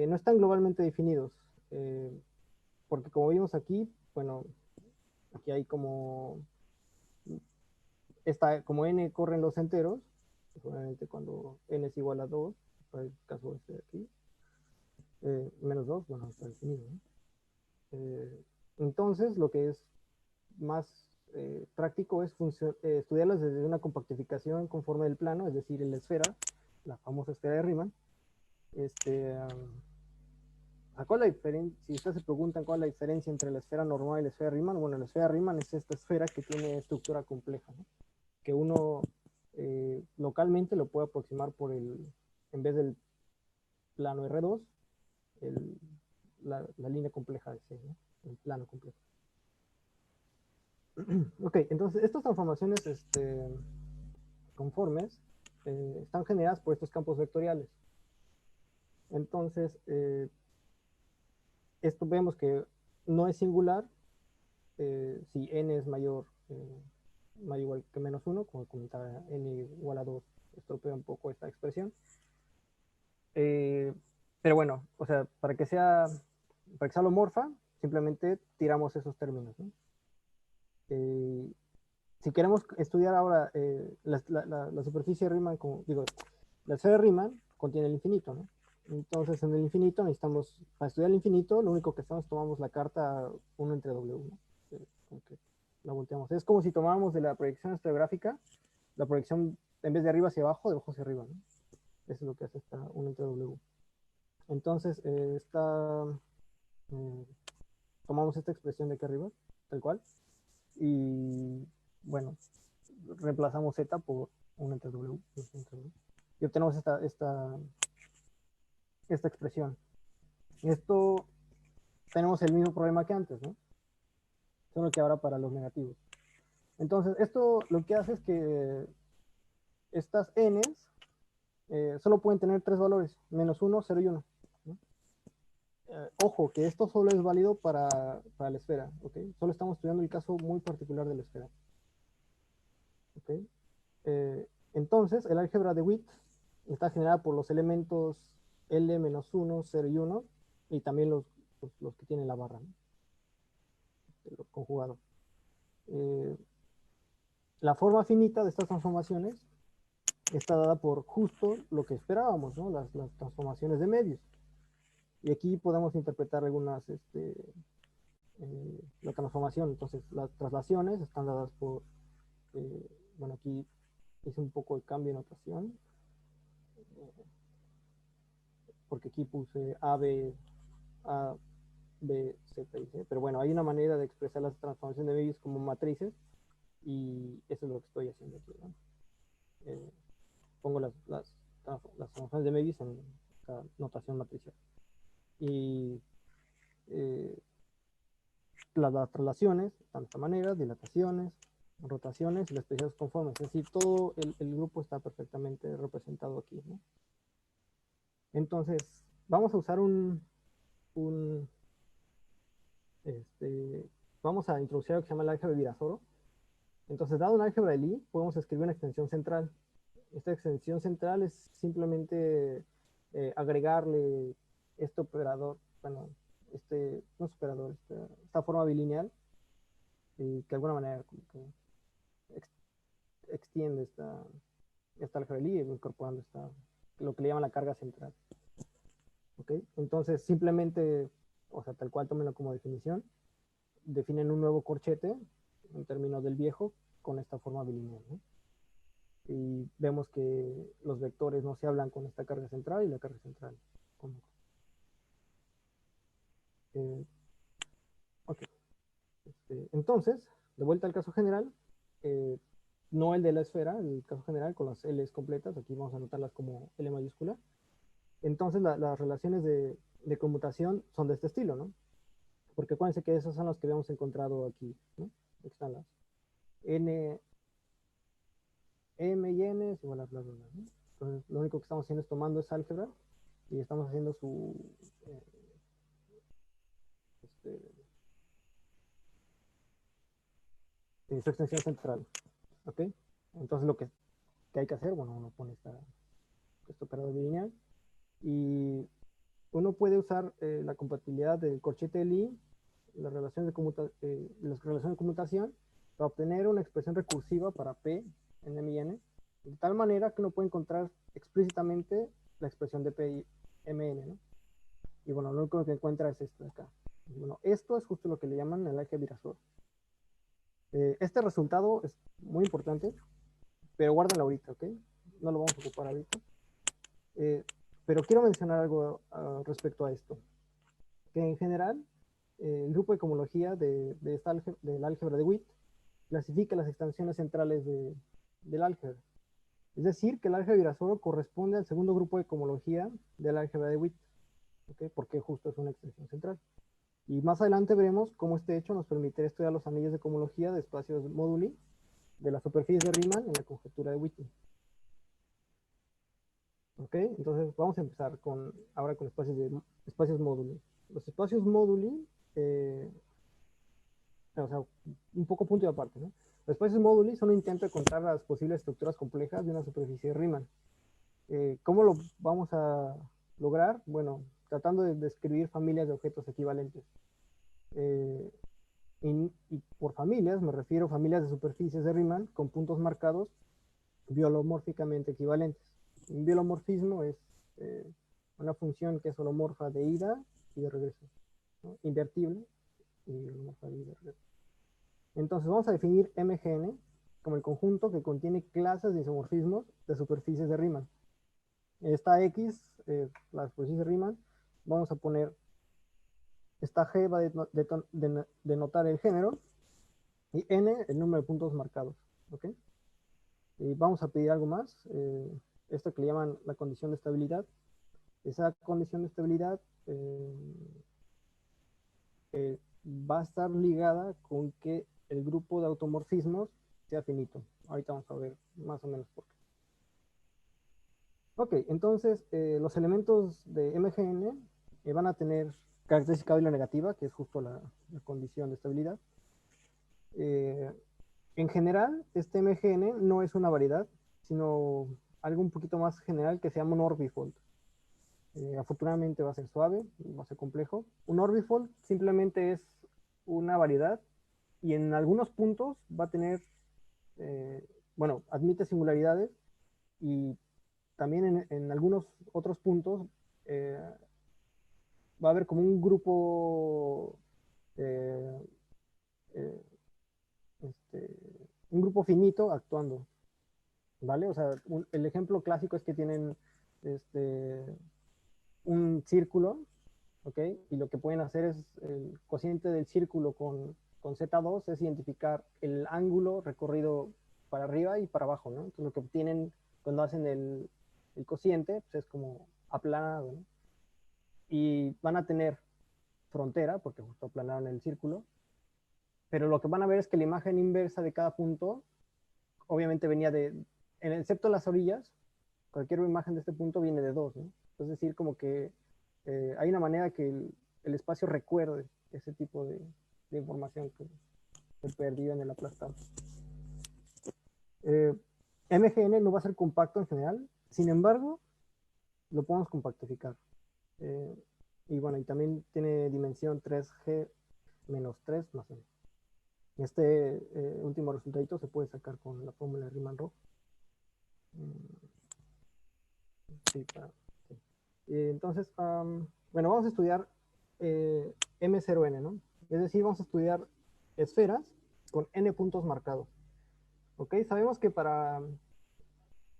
no están globalmente definidos, eh, porque como vimos aquí, bueno, aquí hay como n corren los enteros, obviamente cuando n es igual a 2, para el caso este de aquí, menos 2, bueno, está definido, ¿no? Entonces, lo que es más práctico es estudiarlas desde una compactificación conforme del plano, es decir, en la esfera, la famosa esfera de Riemann. ¿Cuál es la diferencia? Si ustedes se preguntan cuál es la diferencia entre la esfera normal y la esfera de Riemann, bueno, la esfera de Riemann es esta esfera que tiene estructura compleja, ¿no? Que uno localmente lo puede aproximar en vez del plano R2, la línea compleja de C, ¿no? El plano complejo. Ok, entonces estas transformaciones conformes están generadas por estos campos vectoriales. Entonces, esto vemos que no es singular si n es mayor igual que menos 1, como comentaba, n igual a 2 estropea un poco esta expresión. Pero bueno, o sea, para que sea homorfa, simplemente tiramos esos términos, ¿no? Si queremos estudiar ahora la superficie de Riemann, como digo, la esfera de Riemann contiene el infinito, ¿no? Entonces, en el infinito necesitamos, para estudiar el infinito, lo único que hacemos es tomamos la carta 1 entre W, ¿no? Como que la volteamos. Es como si tomáramos de la proyección estereográfica, la proyección en vez de arriba hacia abajo, de abajo hacia arriba, ¿no? Eso es lo que hace esta 1 entre W. Entonces, eh, tomamos esta expresión de aquí arriba, tal cual, y bueno, reemplazamos z por 1 entre W, y obtenemos esta expresión. Esto tenemos el mismo problema que antes, ¿no? Solo que ahora para los negativos. Entonces, esto lo que hace es que estas n's solo pueden tener tres valores, menos 1, 0 y 1. ¿No? Ojo, que esto solo es válido para la esfera, ¿ok? Solo estamos estudiando el caso muy particular de la esfera. ¿Ok? Entonces, el álgebra de Witt está generada por los elementos L-1, 0 y 1, y también los que tienen la barra, ¿no? Los conjugados. La forma finita de estas transformaciones está dada por justo lo que esperábamos, ¿no? Las transformaciones de medios. Y aquí podemos interpretar algunas, la transformación. Entonces, las traslaciones están dadas por, bueno, aquí hice un poco de cambio de notación, porque aquí puse A, B, Z y C. Pero bueno, hay una manera de expresar las transformaciones de medios como matrices, y eso es lo que estoy haciendo aquí, ¿no? Pongo las transformaciones de medios en esta notación matricial. Y las traslaciones están de esta manera, dilataciones, rotaciones y las preciosas conformes. Es decir, todo el grupo está perfectamente representado aquí, ¿no? Entonces, vamos a usar vamos a introducir algo que se llama el álgebra de Virasoro. Entonces, dado un álgebra de Lie, podemos escribir una extensión central. Esta extensión central es simplemente agregarle este operador, bueno, no es operador, esta forma bilineal, y que de alguna manera como que extiende esta álgebra de Lie, incorporando lo que le llaman la carga central. ¿Ok? Entonces, simplemente, o sea, tal cual tómenlo como definición, definen un nuevo corchete en términos del viejo con esta forma bilineal, ¿no? Y vemos que los vectores no se hablan con esta carga central y la carga central. Eh, ok. Entonces, de vuelta al caso general, eh, no el de la esfera, el caso general con las L's completas, aquí vamos a anotarlas como L mayúscula. Entonces, las relaciones de conmutación son de este estilo, ¿no? Porque acuérdense que esas son las que habíamos encontrado aquí, ¿no? Aquí están las N, M y N es igual a bla, bla, bla, ¿no? Entonces, lo único que estamos haciendo es tomando esa álgebra y estamos haciendo eh, este, su extensión central, ¿ok? Entonces, lo que hay que hacer, bueno, uno pone este operador lineal y uno puede usar la compatibilidad del corchete de Lie, las relaciones de conmutación, para obtener una expresión recursiva para P en M y N, de tal manera que uno puede encontrar explícitamente la expresión de P y MN, ¿no? Y bueno, lo único que encuentra es esto de acá. Y bueno, esto es justo lo que le llaman el álgebra Virasoro. Este resultado es muy importante, pero guárdenlo ahorita, ¿ok? No lo vamos a ocupar ahorita. Pero quiero mencionar algo respecto a esto. Que en general, el grupo de cohomología del álgebra de Witt clasifica las extensiones centrales del álgebra. Es decir, que el álgebra de Virasoro corresponde al segundo grupo de cohomología del álgebra de Witt, ¿okay? Porque justo es una extensión central. Y más adelante veremos cómo este hecho nos permitirá estudiar los anillos de cohomología de espacios móduli de las superficies de Riemann en la conjetura de Witten. ¿Ok? Entonces vamos a empezar ahora con espacios móduli. Los espacios móduli, o sea, un poco punto y aparte, ¿no? Los espacios móduli son un intento de encontrar las posibles estructuras complejas de una superficie de Riemann. ¿Cómo lo vamos a lograr? Bueno, tratando de describir familias de objetos equivalentes. Y por familias me refiero a familias de superficies de Riemann con puntos marcados biolomórficamente equivalentes. Un biolomorfismo es una función que es holomorfa de ida y de regreso, ¿no? Invertible y holomorfa de ida y de regreso. Entonces vamos a definir MGN como el conjunto que contiene clases de isomorfismos de superficies de Riemann. Esta X, la superficie de Riemann, vamos a poner, esta G va a denotar el género y N el número de puntos marcados. ¿Ok? Y vamos a pedir algo más, esto que le llaman la condición de estabilidad. Esa condición de estabilidad va a estar ligada con que el grupo de automorfismos sea finito. Ahorita vamos a ver más o menos por qué. Ok, entonces los elementos de MGN van a tener característica de la negativa, que es justo la condición de estabilidad. En general, este MGN no es una variedad, sino algo un poquito más general que se llama un orbifold. Afortunadamente va a ser suave, va a ser complejo. Un orbifold simplemente es una variedad y en algunos puntos va a tener, bueno, admite singularidades y también en algunos otros puntos va a haber como un grupo, eh, eh, este, un grupo finito actuando, ¿vale? O sea, el ejemplo clásico es que tienen un círculo, ¿ok? Y lo que pueden hacer es el cociente del círculo con Z2 es identificar el ángulo recorrido para arriba y para abajo, ¿no? Entonces lo que obtienen cuando hacen el cociente pues es como aplanado, ¿no? Y van a tener frontera, porque justo aplanaron el círculo, pero lo que van a ver es que la imagen inversa de cada punto obviamente venía excepto las orillas, cualquier imagen de este punto viene de dos, ¿no? Es decir, como que hay una manera que el espacio recuerde ese tipo de información que se perdió en el aplastado. Eh, MGN no va a ser compacto en general, sin embargo, lo podemos compactificar. Eh, y bueno, y también tiene dimensión 3G menos 3 más o menos. Este último resultado se puede sacar con la fórmula de Riemann-Roch. Sí, sí. Entonces, bueno, vamos a estudiar M0N, ¿no? Es decir, vamos a estudiar esferas con N puntos marcados. ¿Ok? Sabemos que para...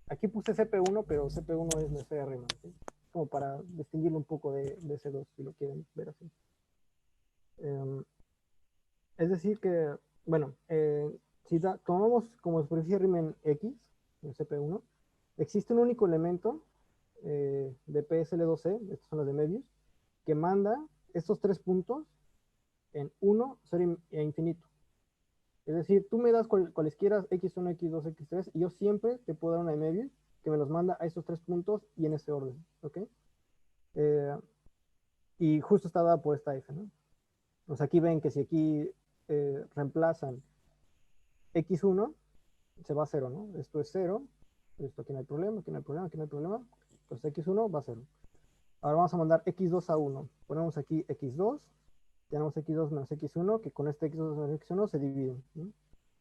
Aquí puse CP1, pero CP1 es la esfera Riemann, ¿sí? Como para distinguirlo un poco de C2, si lo quieren ver así. Es decir que, bueno, si tomamos como superficie Riemann X, el CP1, existe un único elemento de PSL2C, estas son las de Möbius, que manda estos tres puntos en 1, 0 e infinito. Es decir, tú me das cualesquiera X1, X2, X3, y yo siempre te puedo dar una de Möbius que me los manda a esos tres puntos y en ese orden, ¿ok? Eh, y justo está dada por esta F, ¿no? O sea, aquí ven que si aquí reemplazan X1, se va a 0, ¿no? Esto es 0, esto aquí no hay problema, aquí no hay problema, aquí no hay problema, entonces X1 va a 0. Ahora vamos a mandar X2 a 1. Ponemos aquí X2, tenemos X2 menos X1, que con este X2 menos X1 se dividen, ¿no?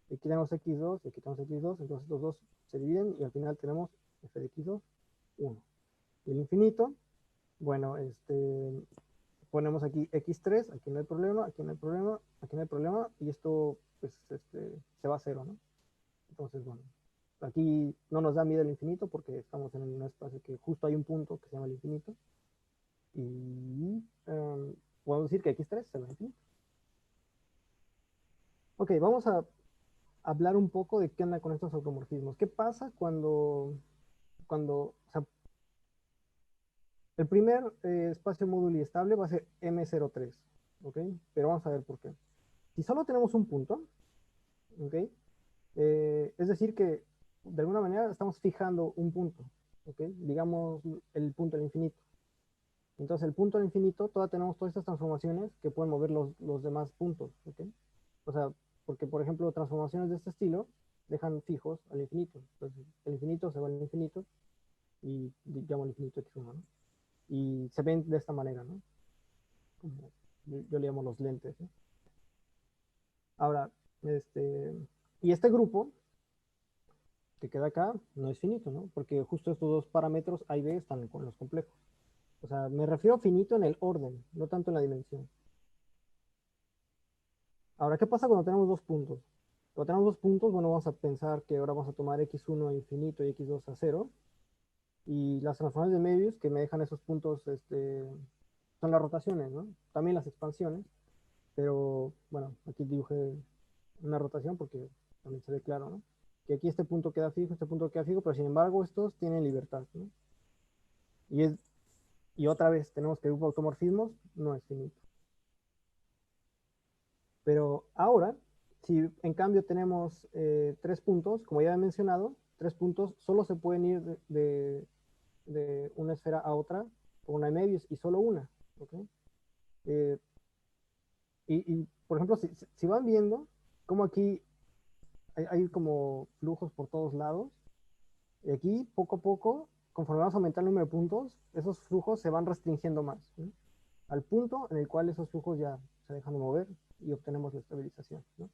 Aquí tenemos X2 y aquí tenemos X2, entonces estos dos se dividen y al final tenemos f de X2, 1. Y el infinito, bueno, ponemos aquí X3, aquí no hay problema, aquí no hay problema, aquí no hay problema, y esto pues se va a 0, ¿no? Entonces, bueno, aquí no nos da miedo el infinito porque estamos en un espacio que justo hay un punto que se llama el infinito. Y podemos decir que X3 se va a infinito. Ok, vamos a hablar un poco de qué anda con estos automorfismos. ¿Qué pasa o sea, el primer espacio módulo estable va a ser M03, ¿ok? Pero vamos a ver por qué. Si solo tenemos un punto, ¿ok? Es decir que de alguna manera estamos fijando un punto, ¿ok? Digamos el punto del infinito. Entonces el punto del infinito, tenemos todas estas transformaciones que pueden mover los demás puntos, ¿ok? O sea, porque por ejemplo transformaciones de este estilo dejan fijos al infinito. Entonces el infinito se va al infinito y llamo al infinito x1, ¿no? Y se ven de esta manera, ¿no? Como yo le llamo los lentes, ¿no? Ahora, y este grupo que queda acá no es finito, ¿no? Porque justo estos dos parámetros A y B están con los complejos. O sea, me refiero a finito en el orden, no tanto en la dimensión. Ahora, ¿qué pasa cuando tenemos dos puntos? Cuando tenemos dos puntos, bueno, vamos a pensar que ahora vamos a tomar x1 a infinito y x2 a 0. Y las transformaciones de Möbius que me dejan esos puntos son las rotaciones, ¿no? También las expansiones. Pero bueno, aquí dibujé una rotación porque también se ve claro, ¿no? Que aquí este punto queda fijo, este punto queda fijo, pero sin embargo estos tienen libertad, ¿no? Y, es, y otra vez tenemos que el grupo de automorfismos no es finito. Pero ahora, si en cambio tenemos tres puntos, como ya he mencionado, tres puntos solo se pueden ir de una esfera a otra por una de Möbius y solo una. ¿Okay? Eh, por ejemplo, si van viendo, como aquí hay como flujos por todos lados, y aquí poco a poco, conforme vamos a aumentar el número de puntos, esos flujos se van restringiendo más, ¿no? Al punto en el cual esos flujos ya se dejan de mover y obtenemos la estabilización, ¿no?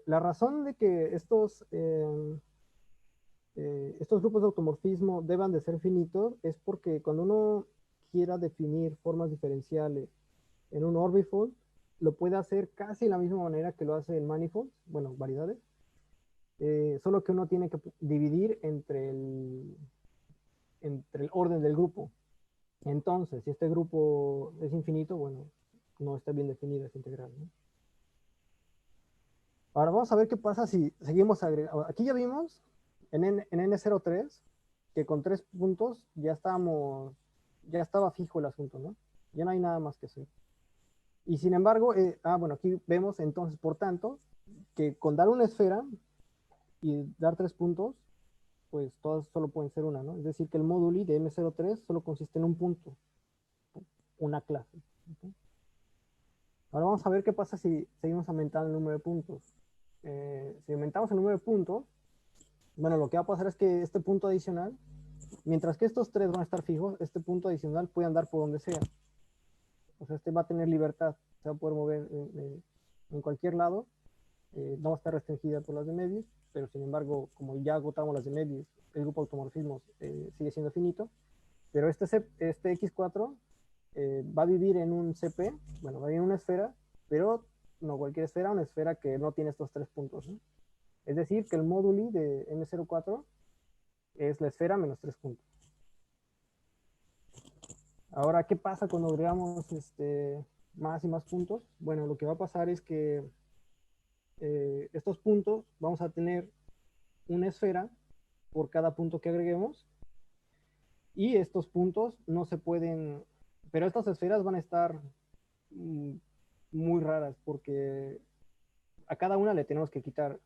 La razón de que estos grupos de automorfismo deban de ser finitos es porque cuando uno quiera definir formas diferenciales en un orbifold, lo puede hacer casi de la misma manera que lo hace en manifolds, bueno, variedades, solo que uno tiene que dividir entre el orden del grupo. Entonces, si este grupo es infinito, bueno, no está bien definida esa integral, ¿no? Ahora vamos a ver qué pasa si seguimos agregando. Aquí ya vimos en N03 que con tres puntos ya estaba fijo el asunto, ¿no? Ya no hay nada más que hacer. Y sin embargo, bueno, aquí vemos entonces, por tanto, que con dar una esfera y dar tres puntos, pues todas solo pueden ser una, ¿no? Es decir, que el módulo de M03 solo consiste en un punto, una clase. ¿Okay? Ahora vamos a ver qué pasa si seguimos aumentando el número de puntos. Si aumentamos el número de puntos, Bueno, lo que va a pasar es que este punto adicional, mientras que estos tres van a estar fijos, este punto adicional puede andar por donde sea. O sea, este va a tener libertad, se va a poder mover en cualquier lado, no va a estar restringida por las de Möbius, pero sin embargo, como ya agotamos las de Möbius, el grupo de automorfismos sigue siendo finito, pero este X4 va a vivir en un CP, bueno, va a vivir en una esfera, pero no cualquier esfera, una esfera que no tiene estos tres puntos, ¿no? Es decir, que el módulo de M04 es la esfera menos tres puntos. Ahora, ¿qué pasa cuando agregamos más y más puntos? Bueno, lo que va a pasar es que estos puntos vamos a tener una esfera por cada punto que agreguemos y estos puntos no se pueden, pero estas esferas van a estar mm, muy raras porque a cada una le tenemos que quitar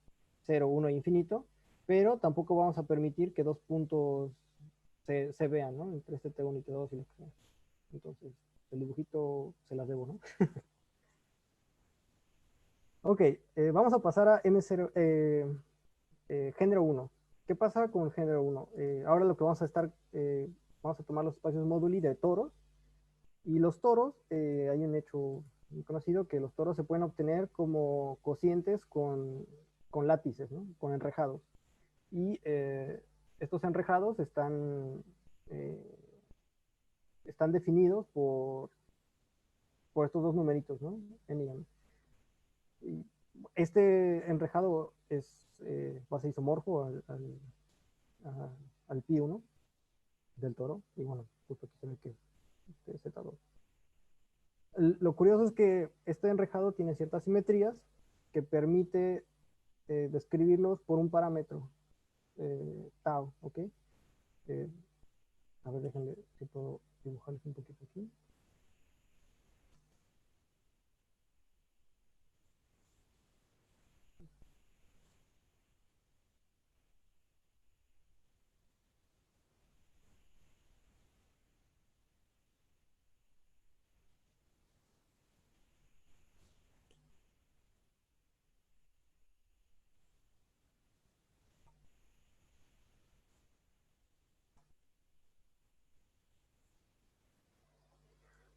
0, 1 e infinito, pero tampoco vamos a permitir que dos puntos se vean, ¿no? Entre este T1 y T2 y lo que sea. Entonces, el dibujito se las debo, ¿no? Ok, vamos a pasar a M0, género 1. ¿Qué pasa con el género 1? Ahora lo que vamos a estar, vamos a tomar los espacios móduli de toros, y los toros, hay un hecho muy conocido que los toros se pueden obtener como cocientes con lápices, ¿no? Con enrejados. Y estos enrejados eh, están definidos por estos dos numeritos, ¿no? N y M. Y este enrejado es base isomorfo al pi 1 del toro, y bueno, justo aquí se ve que es Z2. Lo curioso es que este enrejado tiene ciertas simetrías que permite describirlos por un parámetro tau, ¿ok? Eh, a ver, déjenme, si puedo dibujarles un poquito aquí.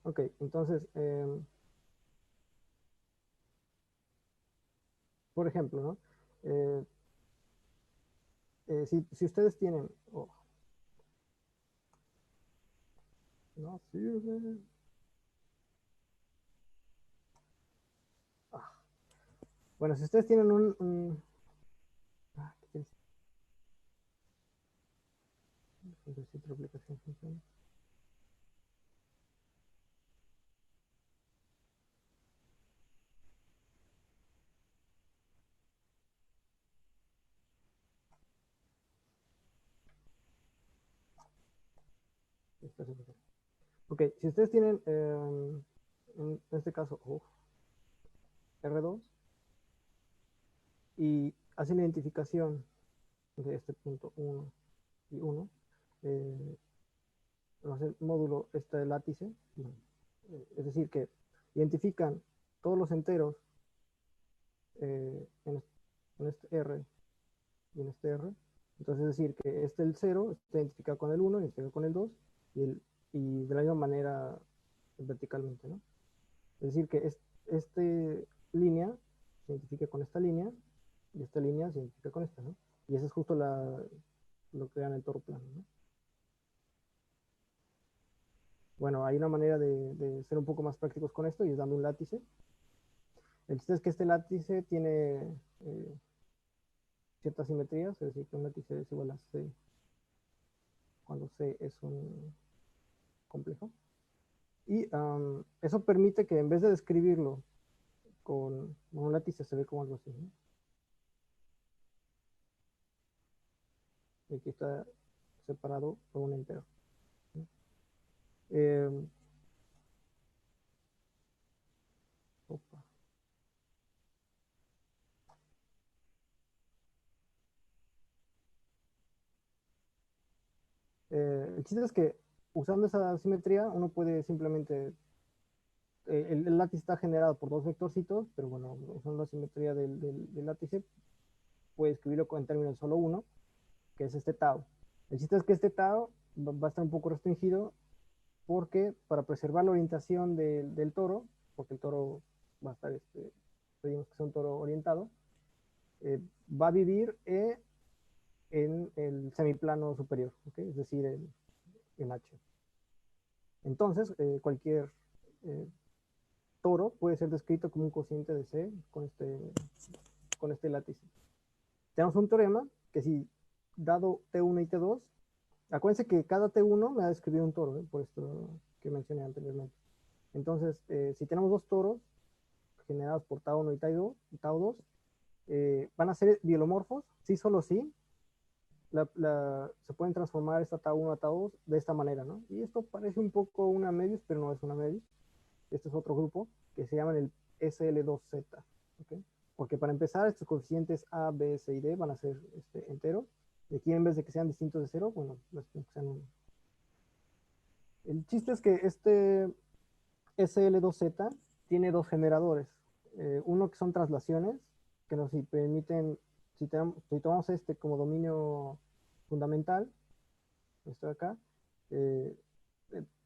Ok, entonces, por ejemplo, ¿no? Eh, si ustedes tienen... Oh, no sirve. Ah, bueno, si ustedes tienen ¿qué es? No sé si otra aplicación funciona. Ok, si ustedes tienen, en este caso, R2, y hacen la identificación de este punto 1 y 1, eh, el módulo este látice, bueno, es decir, que identifican todos los enteros en este R y en este R. Entonces, es decir, que este el 0 está identificado con el 1, identificado con el 2, y de la misma manera verticalmente, ¿no? Es decir, que esta línea se identifica con esta línea y esta línea se identifica con esta, ¿no? Y eso es justo lo que dan el toro plano, ¿no? Bueno, hay una manera de ser un poco más prácticos con esto y es dando un látice. El chiste es que este látice tiene ciertas simetrías, es decir, que un látice es igual a C cuando C es un complejo. Y eso permite que en vez de describirlo con un látice se ve como algo así, ¿no? Y aquí está separado por un entero, ¿no? Eh, opa. El chiste es que usando esa simetría uno puede simplemente, el látice está generado por dos vectorcitos, pero bueno, usando la simetría del látice puede escribirlo en términos de solo uno, que es este tau. El chiste es que este tau va a estar un poco restringido porque para preservar la orientación del toro, porque el toro va a estar, pedimos que sea un toro orientado, va a vivir en el semiplano superior, ¿okay? Es decir, el H. Entonces, cualquier eh, toro puede ser descrito como un cociente de C con este látice. Tenemos un teorema que si dado T1 y T2, acuérdense que cada T1 me ha descrito un toro, por esto que mencioné anteriormente. Entonces, si tenemos dos toros generados por Tau1 y Tau2, van a ser biolomorfos, sí, solo sí, se pueden transformar esta Tau1 a Tau2 de esta manera, ¿no? Y esto parece un poco una Möbius, pero no es una Möbius. Este es otro grupo que se llaman el SL2Z, ¿okay? Porque para empezar, estos coeficientes A, B, C y D van a ser enteros. Y aquí en vez de que sean distintos de cero, bueno, que sean uno. El chiste es que este SL2Z tiene dos generadores. Uno que son traslaciones, que nos permiten, si tomamos este como dominio fundamental, esto de acá,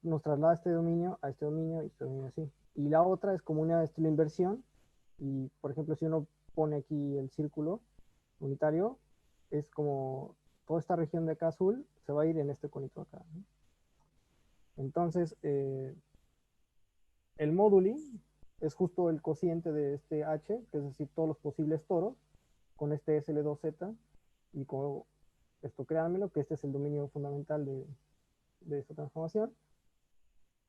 nos traslada este dominio a este dominio y este dominio así. Y la otra es como una estilo inversión. Y por ejemplo, si uno pone aquí el círculo unitario, es como toda esta región de acá azul se va a ir en este conito acá, ¿no? Entonces, el móduli es justo el cociente de este H, que es decir, todos los posibles toros, con este SL2Z, y como esto créanmelo, que este es el dominio fundamental de esta transformación.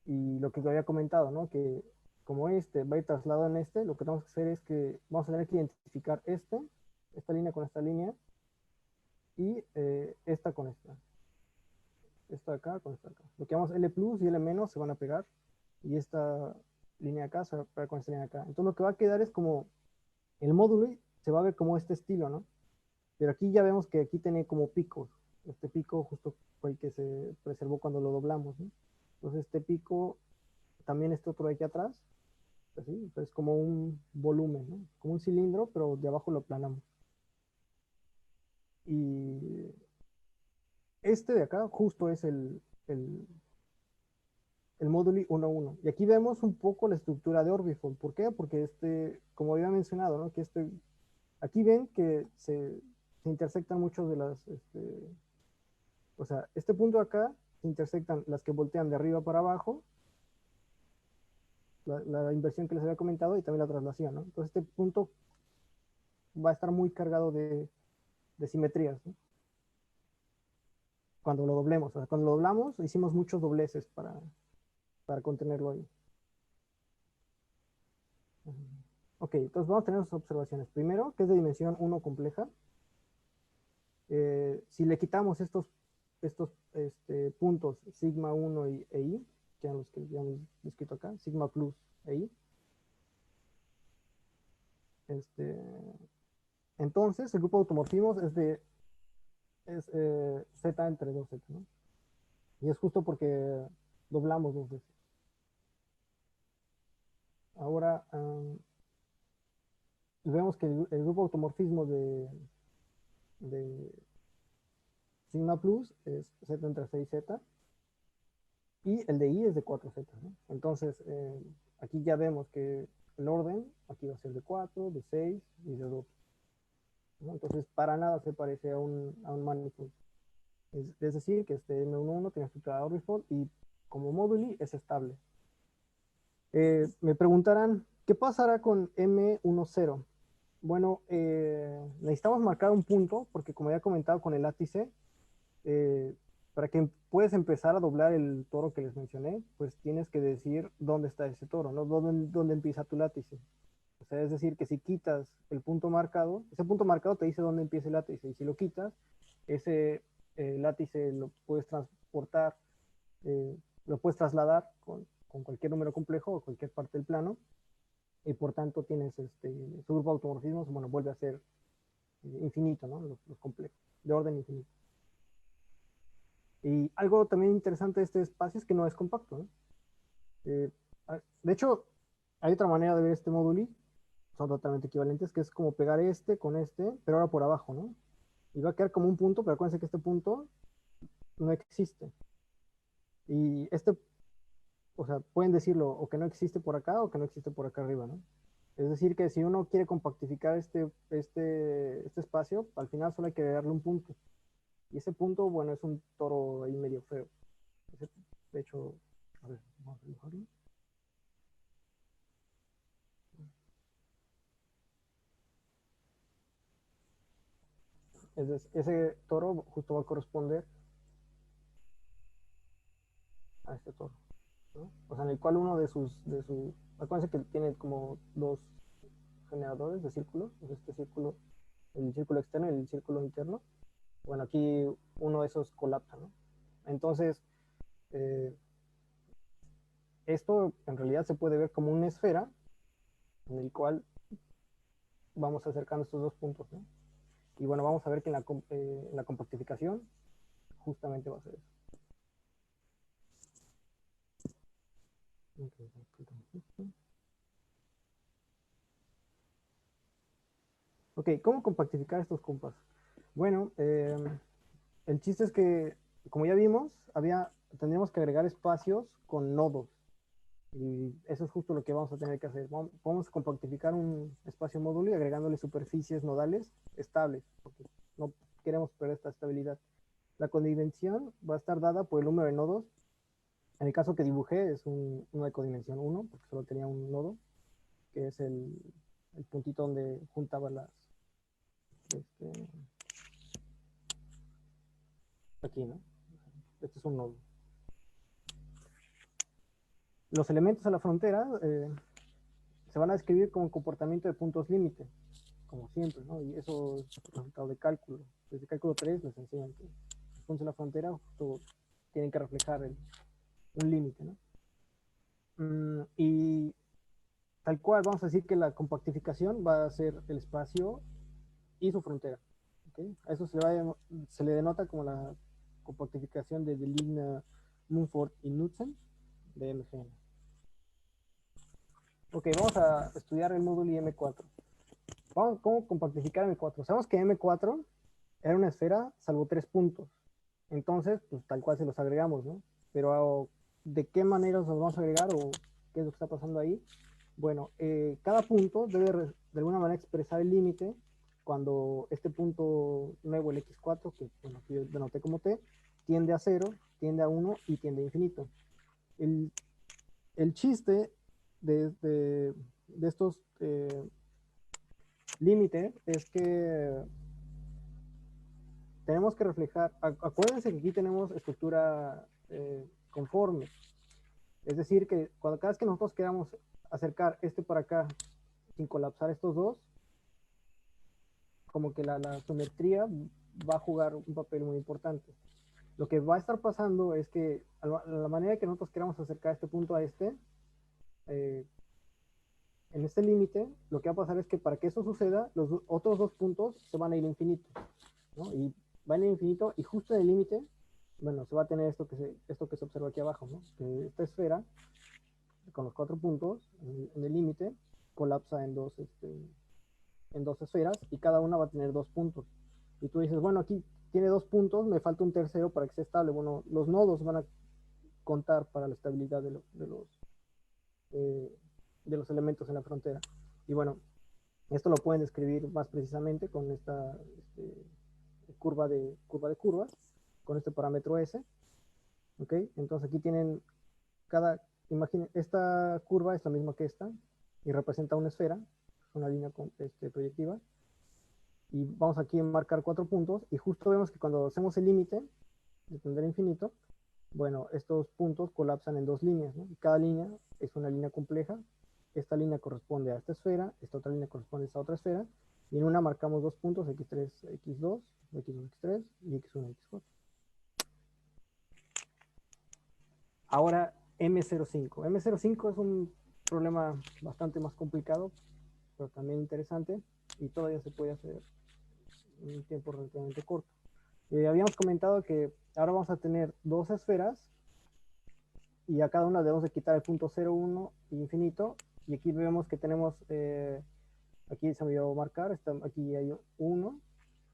Y lo que te había comentado, ¿no? Que como este va a ir trasladado en este, lo que tenemos que hacer es que vamos a tener que identificar esta línea con esta línea, y esta con esta acá con esta acá. Lo que llamamos L plus y L menos se van a pegar, y esta línea acá se va a pegar con esta línea acá. Entonces lo que va a quedar es como el módulo se va a ver como este estilo, ¿no? Pero aquí ya vemos que aquí tiene como picos. Este pico justo fue el que se preservó cuando lo doblamos, ¿no? Entonces este pico, también este otro de aquí atrás, así, es como un volumen, ¿no? Como un cilindro, pero de abajo lo aplanamos. Y este de acá justo es el módulo 1.1. Y aquí vemos un poco la estructura de Orbifold. ¿Por qué? Porque como había mencionado, ¿no? Que aquí ven que se intersectan muchos de las, o sea, este punto de acá se intersectan las que voltean de arriba para abajo, la inversión que les había comentado, y también la traslación, ¿no? Entonces este punto va a estar muy cargado de simetrías, ¿no? Cuando lo doblemos, o sea, cuando lo doblamos hicimos muchos dobleces para contenerlo ahí. Ok, entonces vamos a tener nuestras observaciones. Primero, que es de dimensión 1 compleja. Si le quitamos estos puntos sigma 1 e i, que eran los que ya hemos descrito acá, sigma plus e i, entonces el grupo de automorfismos z entre 2z, ¿no? Y es justo porque doblamos dos veces. Ahora, vemos que el grupo de automorfismo de sigma plus es z entre 6z, y el de i es de 4z, ¿no? Entonces, aquí ya vemos que el orden aquí va a ser de 4, de 6 y de 2, ¿no? Entonces, para nada se parece a un manifold. Es decir, que este M11 tiene estructura de Orbifold y como móduli es estable. Me preguntarán, ¿qué pasará con M10? Bueno, necesitamos marcar un punto, porque como ya he comentado con el látice, eh, para que puedas empezar a doblar el toro que les mencioné, pues tienes que decir dónde está ese toro, ¿no? ¿Dónde empieza tu látice? O sea, es decir, que si quitas el punto marcado, ese punto marcado te dice dónde empieza el látice, y si lo quitas, ese látice lo puedes transportar, eh, lo puedes trasladar con cualquier número complejo o cualquier parte del plano, y por tanto tienes su grupo de automorfismos, bueno, vuelve a ser infinito, ¿no? Los complejos, de orden infinito. Y algo también interesante de este espacio es que no es compacto, ¿no? Eh, de hecho, hay otra manera de ver este módulo, son totalmente equivalentes, que es como pegar este con este, pero ahora por abajo, ¿no? Y va a quedar como un punto, pero acuérdense que este punto no existe. Y o sea, pueden decirlo o que no existe por acá o que no existe por acá arriba, ¿no? Es decir, que si uno quiere compactificar este espacio, al final solo hay que agregarle un punto. Y ese punto, bueno, es un toro ahí medio feo. De hecho, a ver, vamos a dibujarlo. Ese toro justo va a corresponder a este toro, ¿no? O sea, en el cual uno acuérdense que tiene como dos generadores de círculos, este círculo, el círculo externo y el círculo interno. Bueno, aquí uno de esos colapsa, ¿no? Entonces, eh, esto en realidad se puede ver como una esfera en el cual vamos acercando estos dos puntos, ¿no? Y bueno, vamos a ver que en la compactificación justamente va a ser eso. Ok, ¿cómo compactificar estos compas? Bueno, el chiste es que, como ya vimos, tendríamos que agregar espacios con nodos. Y eso es justo lo que vamos a tener que hacer. Vamos a compactificar un espacio módulo y agregándole superficies nodales estables, porque no queremos perder esta estabilidad. La codimensión va a estar dada por el número de nodos. En el caso que dibujé es uno de codimensión 1, porque solo tenía un nodo, que es el puntito donde juntaba este, aquí, ¿no? Este es un nodo. Los elementos a la frontera se van a describir como comportamiento de puntos límite, como siempre, ¿no? Y eso es resultado de cálculo. Desde cálculo 3 les enseñan que los puntos de la frontera justo tienen que reflejar un límite, ¿no? Y tal cual, vamos a decir que la compactificación va a ser el espacio y su frontera. ¿Okay? A eso se le denota como la compactificación de Deligna, Mumford y Knudsen de MGN. Ok, vamos a estudiar el módulo M4. ¿Cómo compactificar M4? Sabemos que M4 era una esfera salvo 3 puntos. Entonces, pues tal cual se los agregamos, ¿no? Pero ¿de qué manera los vamos a agregar o qué es lo que está pasando ahí? Bueno, cada punto debe de alguna manera expresar el límite cuando este punto nuevo, el x4, que bueno, aquí yo denoté como t, tiende a 0, tiende a 1 y tiende a infinito. El, el chiste de estos límites es que tenemos que reflejar, acuérdense que aquí tenemos estructura conforme, es decir, que cada vez que nosotros queramos acercar este para acá sin colapsar estos dos, como que la geometría va a jugar un papel muy importante. Lo que va a estar pasando es que a la manera que nosotros queramos acercar este punto a eh, en este límite, lo que va a pasar es que para que eso suceda, los otros dos puntos se van a ir a infinito, ¿no? Y van a ir a infinito y justo en el límite, bueno, se va a tener esto que se observa aquí abajo, ¿no? Que esta esfera, con los 4 puntos en el límite, colapsa en dos esferas y cada una va a tener 2 puntos. Y tú dices, bueno, aquí tiene 2 puntos, me falta un tercero para que esté estable. Bueno, los nodos van a contar para la estabilidad eh, de los elementos en la frontera. Y bueno, esto lo pueden describir más precisamente con esta curva de curvas, con este parámetro S. ¿Ok? Entonces aquí tienen imaginen, esta curva es la misma que esta y representa una esfera, una línea proyectiva. Y vamos aquí a marcar 4 puntos y justo vemos que cuando hacemos el límite de tender a infinito, bueno, estos puntos colapsan en dos líneas, ¿no? Y cada línea es una línea compleja. Esta línea corresponde a esta esfera, esta otra línea corresponde a esta otra esfera, y en una marcamos 2 puntos, x3, x2, x2, x3 y x1, x4. Ahora M05. M05 es un problema bastante más complicado, pero también interesante, y todavía se puede hacer en un tiempo relativamente corto. Habíamos comentado que ahora vamos a tener dos esferas y a cada una debemos de quitar el punto 0, 1 y infinito. Y aquí vemos que tenemos, aquí se me olvidó marcar, aquí hay 1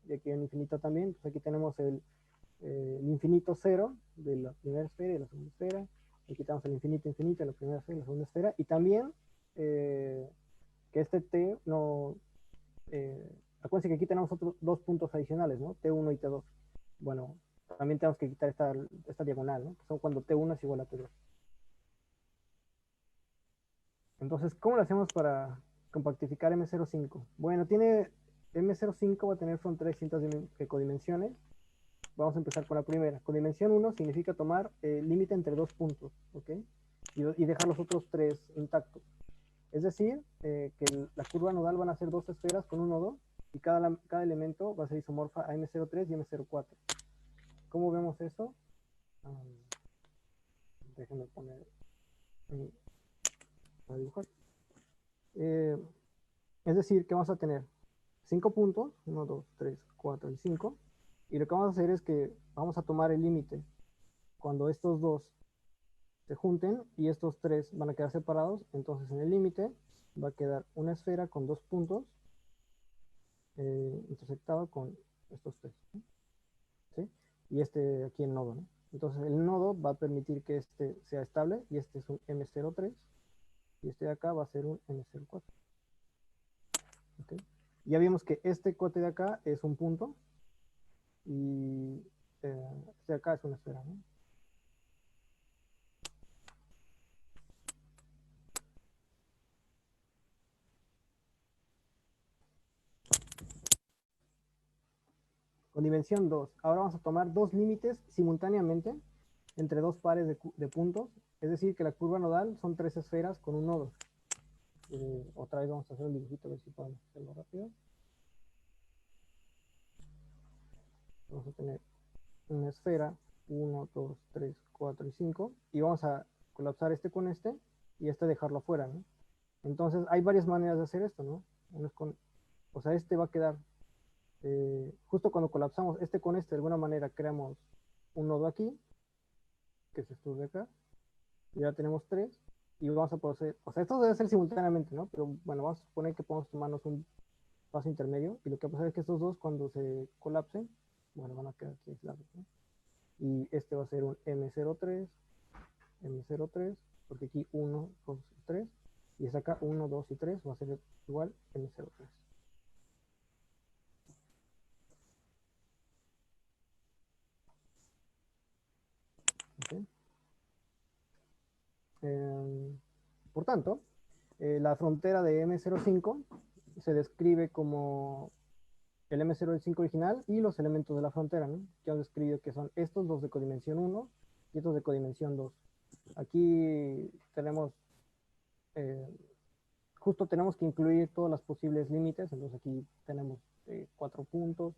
y aquí en infinito también. Pues aquí tenemos el infinito cero de la primera esfera y la segunda esfera. Aquí tenemos el infinito infinito de la primera esfera y la segunda esfera. Y también que este T no... acuérdense que aquí tenemos otros dos puntos adicionales, ¿no? T1 y T2. Bueno, también tenemos que quitar esta diagonal, ¿no? Que son cuando T1 es igual a T2. Entonces, ¿cómo lo hacemos para compactificar M05? Bueno, M05 va a tener fronteras distintas de codimensiones. Vamos a empezar con la primera. Codimensión 1 significa tomar el límite entre dos puntos, ¿ok? Y dejar los otros tres intactos. Es decir, que la curva nodal van a ser dos esferas con un nodo y cada elemento va a ser isomorfa a M03 y M04. ¿Cómo vemos eso? Déjenme poner para dibujar. Es decir, que vamos a tener 5 puntos, 1, 2, 3, 4 y 5. Y lo que vamos a hacer es que vamos a tomar el límite cuando estos dos se junten y estos tres van a quedar separados. Entonces en el límite va a quedar una esfera con dos puntos intersectado con estos tres, ¿sí? Y este aquí el nodo, ¿no? Entonces el nodo va a permitir que este sea estable y este es un M03 y este de acá va a ser un M04. ¿Okay? Ya vimos que este cote de acá es un punto y este de acá es una esfera, ¿no? Con dimensión 2. Ahora vamos a tomar dos límites simultáneamente entre dos pares de puntos. Es decir, que la curva nodal son tres esferas con un nodo. Otra vez vamos a hacer un dibujito a ver si podemos hacerlo rápido. Vamos a tener una esfera, 1, 2, 3, 4 y 5. Y vamos a colapsar este con este y este dejarlo afuera, ¿no? Entonces hay varias maneras de hacer esto, ¿no? O sea, este va a quedar, justo cuando colapsamos este con este, de alguna manera creamos un nodo aquí, que es esto de acá, y ya tenemos tres, y vamos a poder, o sea, esto debe ser simultáneamente, ¿no? Pero bueno, vamos a suponer que podemos tomarnos un paso intermedio, y lo que va a pasar es que estos dos, cuando se colapsen, bueno, van a quedar aquí aislados, ¿no? Y este va a ser un M03, M03, porque aquí 1, 2, 3, y es acá 1, 2 y 3, va a ser igual M03. ¿Okay? Por tanto, la frontera de M05 se describe como el M05 original y los elementos de la frontera, ¿no? Ya os describo que son estos dos de codimensión 1 y estos de codimensión 2. Aquí tenemos, eh, justo tenemos que incluir todos los posibles límites, entonces aquí tenemos 4 puntos,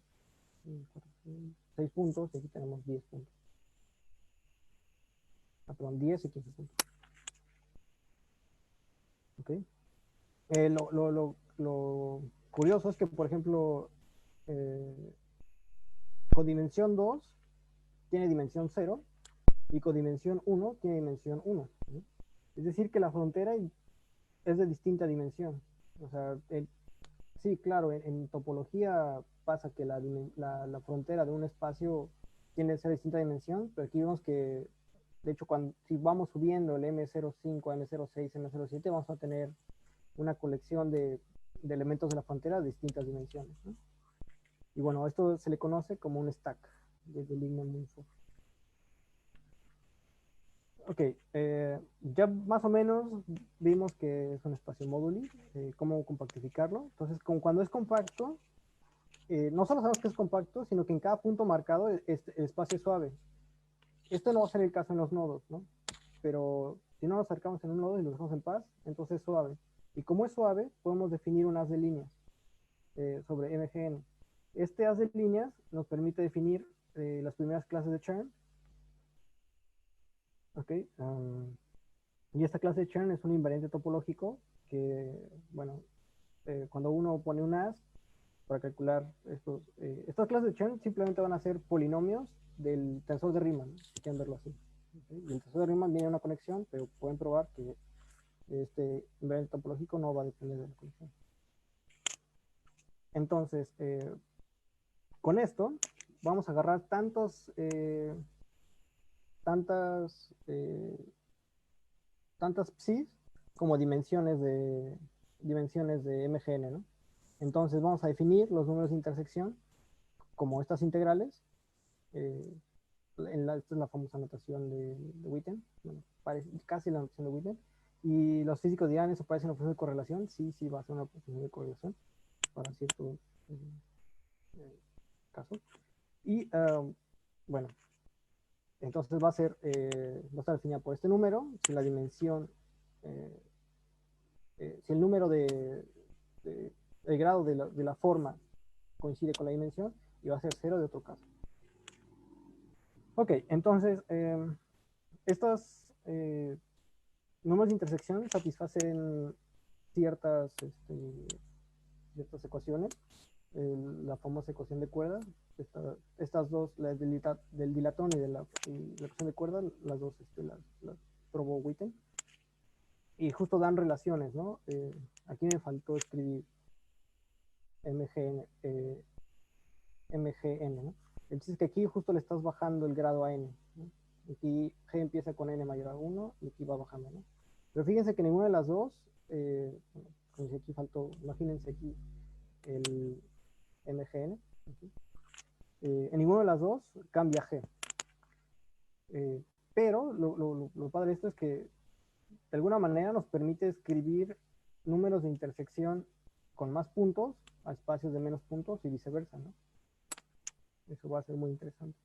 6 puntos, y aquí tenemos 10 puntos. Perdón, 10 y 15 puntos. ¿Okay? Lo curioso es que, por ejemplo, codimensión 2 tiene dimensión 0 y codimensión 1 tiene dimensión 1. ¿Sí? Es decir, que la frontera es de distinta dimensión. O sea, sí, claro, en topología pasa que la frontera de un espacio tiene esa distinta dimensión, pero aquí vemos que, de hecho, si vamos subiendo el M05, M06, M07, vamos a tener una colección de elementos de la frontera de distintas dimensiones, ¿no? Y bueno, esto se le conoce como un stack de Lignum-Munfo. Ok, ya más o menos vimos que es un espacio móduli, cómo compactificarlo. Entonces, cuando es compacto, no solo sabemos que es compacto, sino que en cada punto marcado el espacio es suave. Esto no va a ser el caso en los nodos, ¿no? Pero si no nos acercamos en un nodo y lo dejamos en paz, entonces es suave. Y como es suave, podemos definir un haz de líneas sobre MGN. Este haz de líneas nos permite definir las primeras clases de churn. Ok, y esta clase de churn es un invariante topológico que, bueno, cuando uno pone un as para calcular estas clases de churn simplemente van a ser polinomios del tensor de Riemann, si quieren verlo así. ¿Okay? Y el tensor de Riemann viene una conexión, pero pueden probar que este invariante topológico no va a depender de la conexión. Entonces, con esto vamos a agarrar tantas psis como dimensiones de MGN, ¿no? Entonces vamos a definir los números de intersección como estas integrales. Esta es la famosa notación de Witten, bueno, casi la notación de Witten. Y los físicos dirán, ¿eso parece una función de correlación? Sí, sí, va a ser una función de correlación para cierto caso. Y bueno, entonces va a estar definida por este número, si la dimensión, si el número el grado de la forma coincide con la dimensión, y va a ser 0 de otro caso. Ok, entonces, estos números de intersección satisfacen ciertas ecuaciones. La famosa ecuación de cuerda, estas dos, la del dilatón y la ecuación de cuerda, las dos las probó Witten. Y justo dan relaciones, ¿no? Aquí me faltó escribir MGN, ¿no? El chiste es que aquí justo le estás bajando el grado a n, ¿no? Aquí G empieza con n mayor a 1 y aquí va bajando, ¿no? Pero fíjense que ninguna de las dos, como si aquí faltó, imagínense aquí el MGN, en ninguna de las dos cambia G. Pero lo padre de esto es que de alguna manera nos permite escribir números de intersección con más puntos a espacios de menos puntos y viceversa, ¿no? Eso va a ser muy interesante.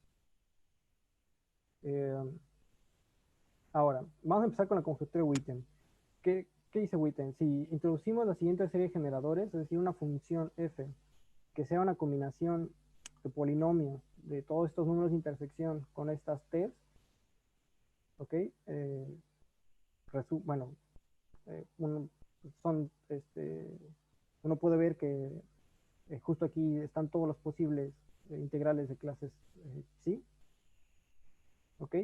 Ahora, vamos a empezar con la conjetura de Witten. ¿Qué dice Witten? Si introducimos la siguiente serie de generadores, es decir, una función f que sea una combinación de polinomios de todos estos números de intersección con estas t's, ¿ok? Bueno, uno puede ver que justo aquí están todos los posibles integrales de clases psi, ¿ok?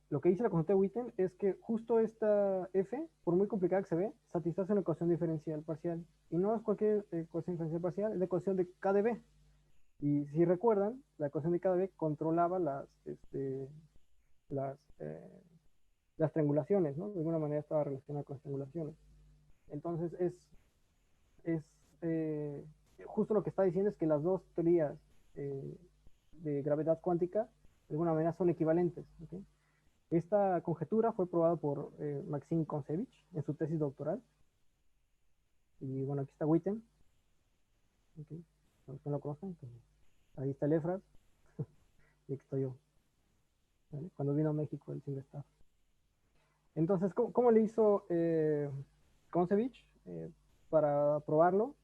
Lo que dice la constante de Witten es que justo esta f, por muy complicada que se ve, satisface una ecuación diferencial parcial. Y no es cualquier ecuación diferencial parcial, es la ecuación de K de B. Y si recuerdan, la ecuación de K de B controlaba las, las triangulaciones, ¿no? De alguna manera estaba relacionada con las triangulaciones. Entonces es justo lo que está diciendo es que las dos teorías de gravedad cuántica de alguna manera son equivalentes, ¿okay? Esta conjetura fue probada por Maxim Kontsevich en su tesis doctoral. Y bueno, aquí está Witten. ¿Okay? Los que no lo conocen, pues, ahí está Lefras. Y aquí estoy yo. ¿Vale? Cuando vino a México, él siempre está. Entonces, ¿cómo le hizo Kontsevich para probarlo?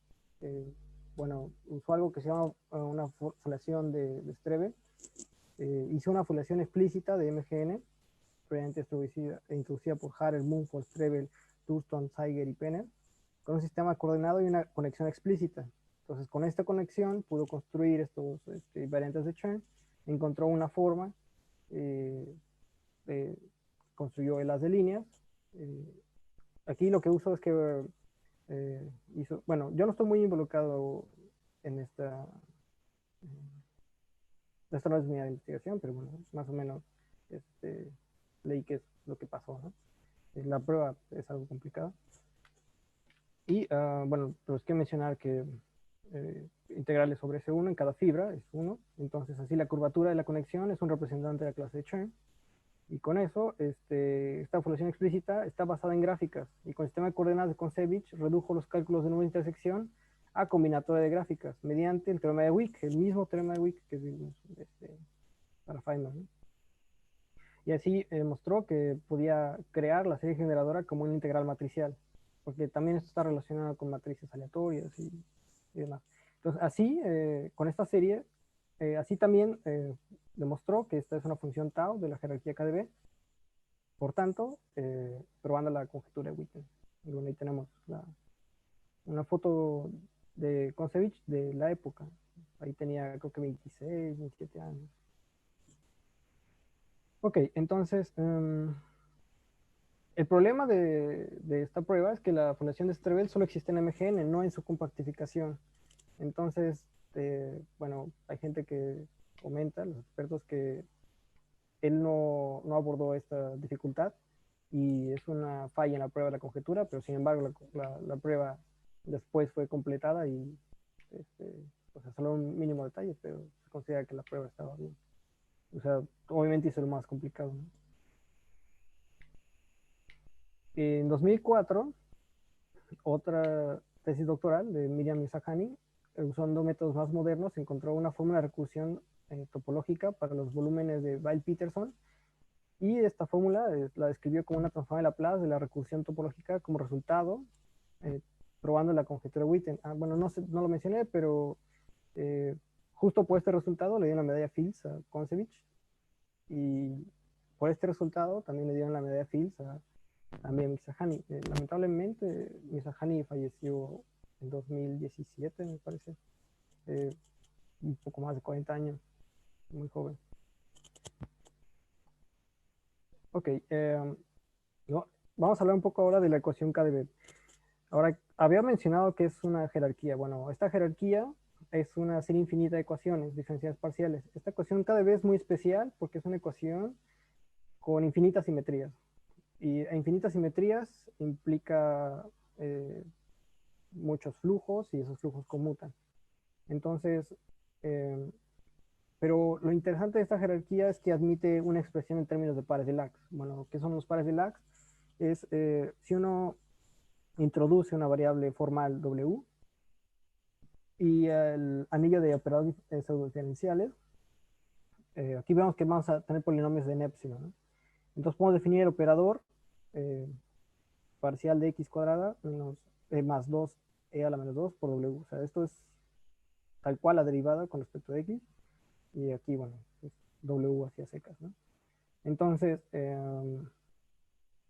Bueno, usó algo que se llama una foliación de Strebel. Hizo una foliación explícita de MGN, previamente introducida por Harel, Mumford, Strebel, Thurston, Zeiger y Penner, con un sistema coordenado y una conexión explícita. Entonces, con esta conexión pudo construir estos variantes de Chern, encontró una forma, construyó el haz de líneas. Aquí lo que uso es que bueno, yo no estoy muy involucrado en esta no es mi investigación, pero bueno, más o menos leí qué es lo que pasó, ¿no? La prueba es algo complicada. Y bueno, pues quiero mencionar que integrales sobre S1 en cada fibra es 1. Entonces así la curvatura de la conexión es un representante de la clase de Chern. Y con eso, esta foliación explícita está basada en gráficas. Y con el sistema de coordenadas de Kontsevich redujo los cálculos de número de intersección a combinatoria de gráficas mediante el teorema de Wick, el mismo teorema de Wick que vimos para Feynman, ¿no? Y así mostró que podía crear la serie generadora como una integral matricial, porque también esto está relacionado con matrices aleatorias y demás. Entonces, así, con esta serie, así también demostró que esta es una función tau de la jerarquía KdB. Por tanto, probando la conjetura de Witten. Y bueno, ahí tenemos una foto de Kontsevich de la época. Ahí tenía, creo que 26, 27 años. Ok, entonces, el problema de esta prueba es que la fundación de Strebel solo existe en MGN, no en su compactificación. Entonces, bueno, hay gente que comenta, los expertos, que él no abordó esta dificultad y es una falla en la prueba de la conjetura, pero sin embargo la prueba después fue completada y o sea, solo un mínimo detalle, pero se considera que la prueba estaba bien. O sea, obviamente hizo lo más complicado, ¿no? En 2004, otra tesis doctoral de Miriam Mizrahi, usando métodos más modernos, encontró una fórmula de recursión topológica para los volúmenes de Weil-Peterson, y esta fórmula la describió como una transforma de Laplace de la recursión topológica como resultado, probando la conjetura de Witten. Bueno, no lo mencioné, pero justo por este resultado le dieron la medalla Fields a Kontsevich, y por este resultado también le dieron la medalla Fields a Mizrahi. Lamentablemente, Mizrahi falleció en 2017, me parece. Un poco más de 40 años, muy joven. Ok, no, vamos a hablar un poco ahora de la ecuación KdV. Ahora, había mencionado que es una jerarquía. Bueno, esta jerarquía es una serie infinita de ecuaciones diferenciales parciales. Esta ecuación KdV es muy especial porque es una ecuación con infinitas simetrías. Y infinitas simetrías implica muchos flujos y esos flujos conmutan. Entonces, pero lo interesante de esta jerarquía es que admite una expresión en términos de pares de Lax. Bueno, ¿qué son los pares de Lax? Es si uno introduce una variable formal W y el anillo de operadores pseudo-diferenciales, aquí vemos que vamos a tener polinomios de n epsilon, ¿no? Entonces podemos definir el operador parcial de x cuadrada menos, más 2e a la menos 2 por W. O sea, esto es tal cual la derivada con respecto a x, y aquí, bueno, es W hacia secas, ¿no? Entonces,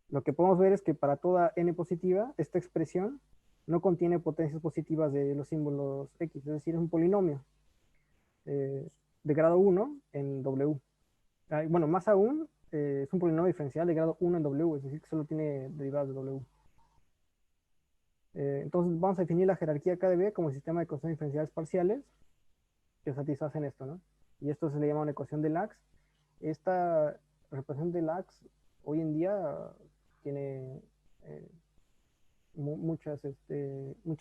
lo que podemos ver es que para toda n positiva, esta expresión no contiene potencias positivas de los símbolos x, es decir, es un polinomio de grado 1 en W. Bueno, más aún, es un polinomio diferencial de grado 1 en W, es decir, que solo tiene derivadas de W. Entonces vamos a definir la jerarquía KdV como sistema de ecuaciones diferenciales parciales que satisfacen esto, ¿no? Y esto se le llama una ecuación de Lax. Esta representación de Lax hoy en día tiene muchas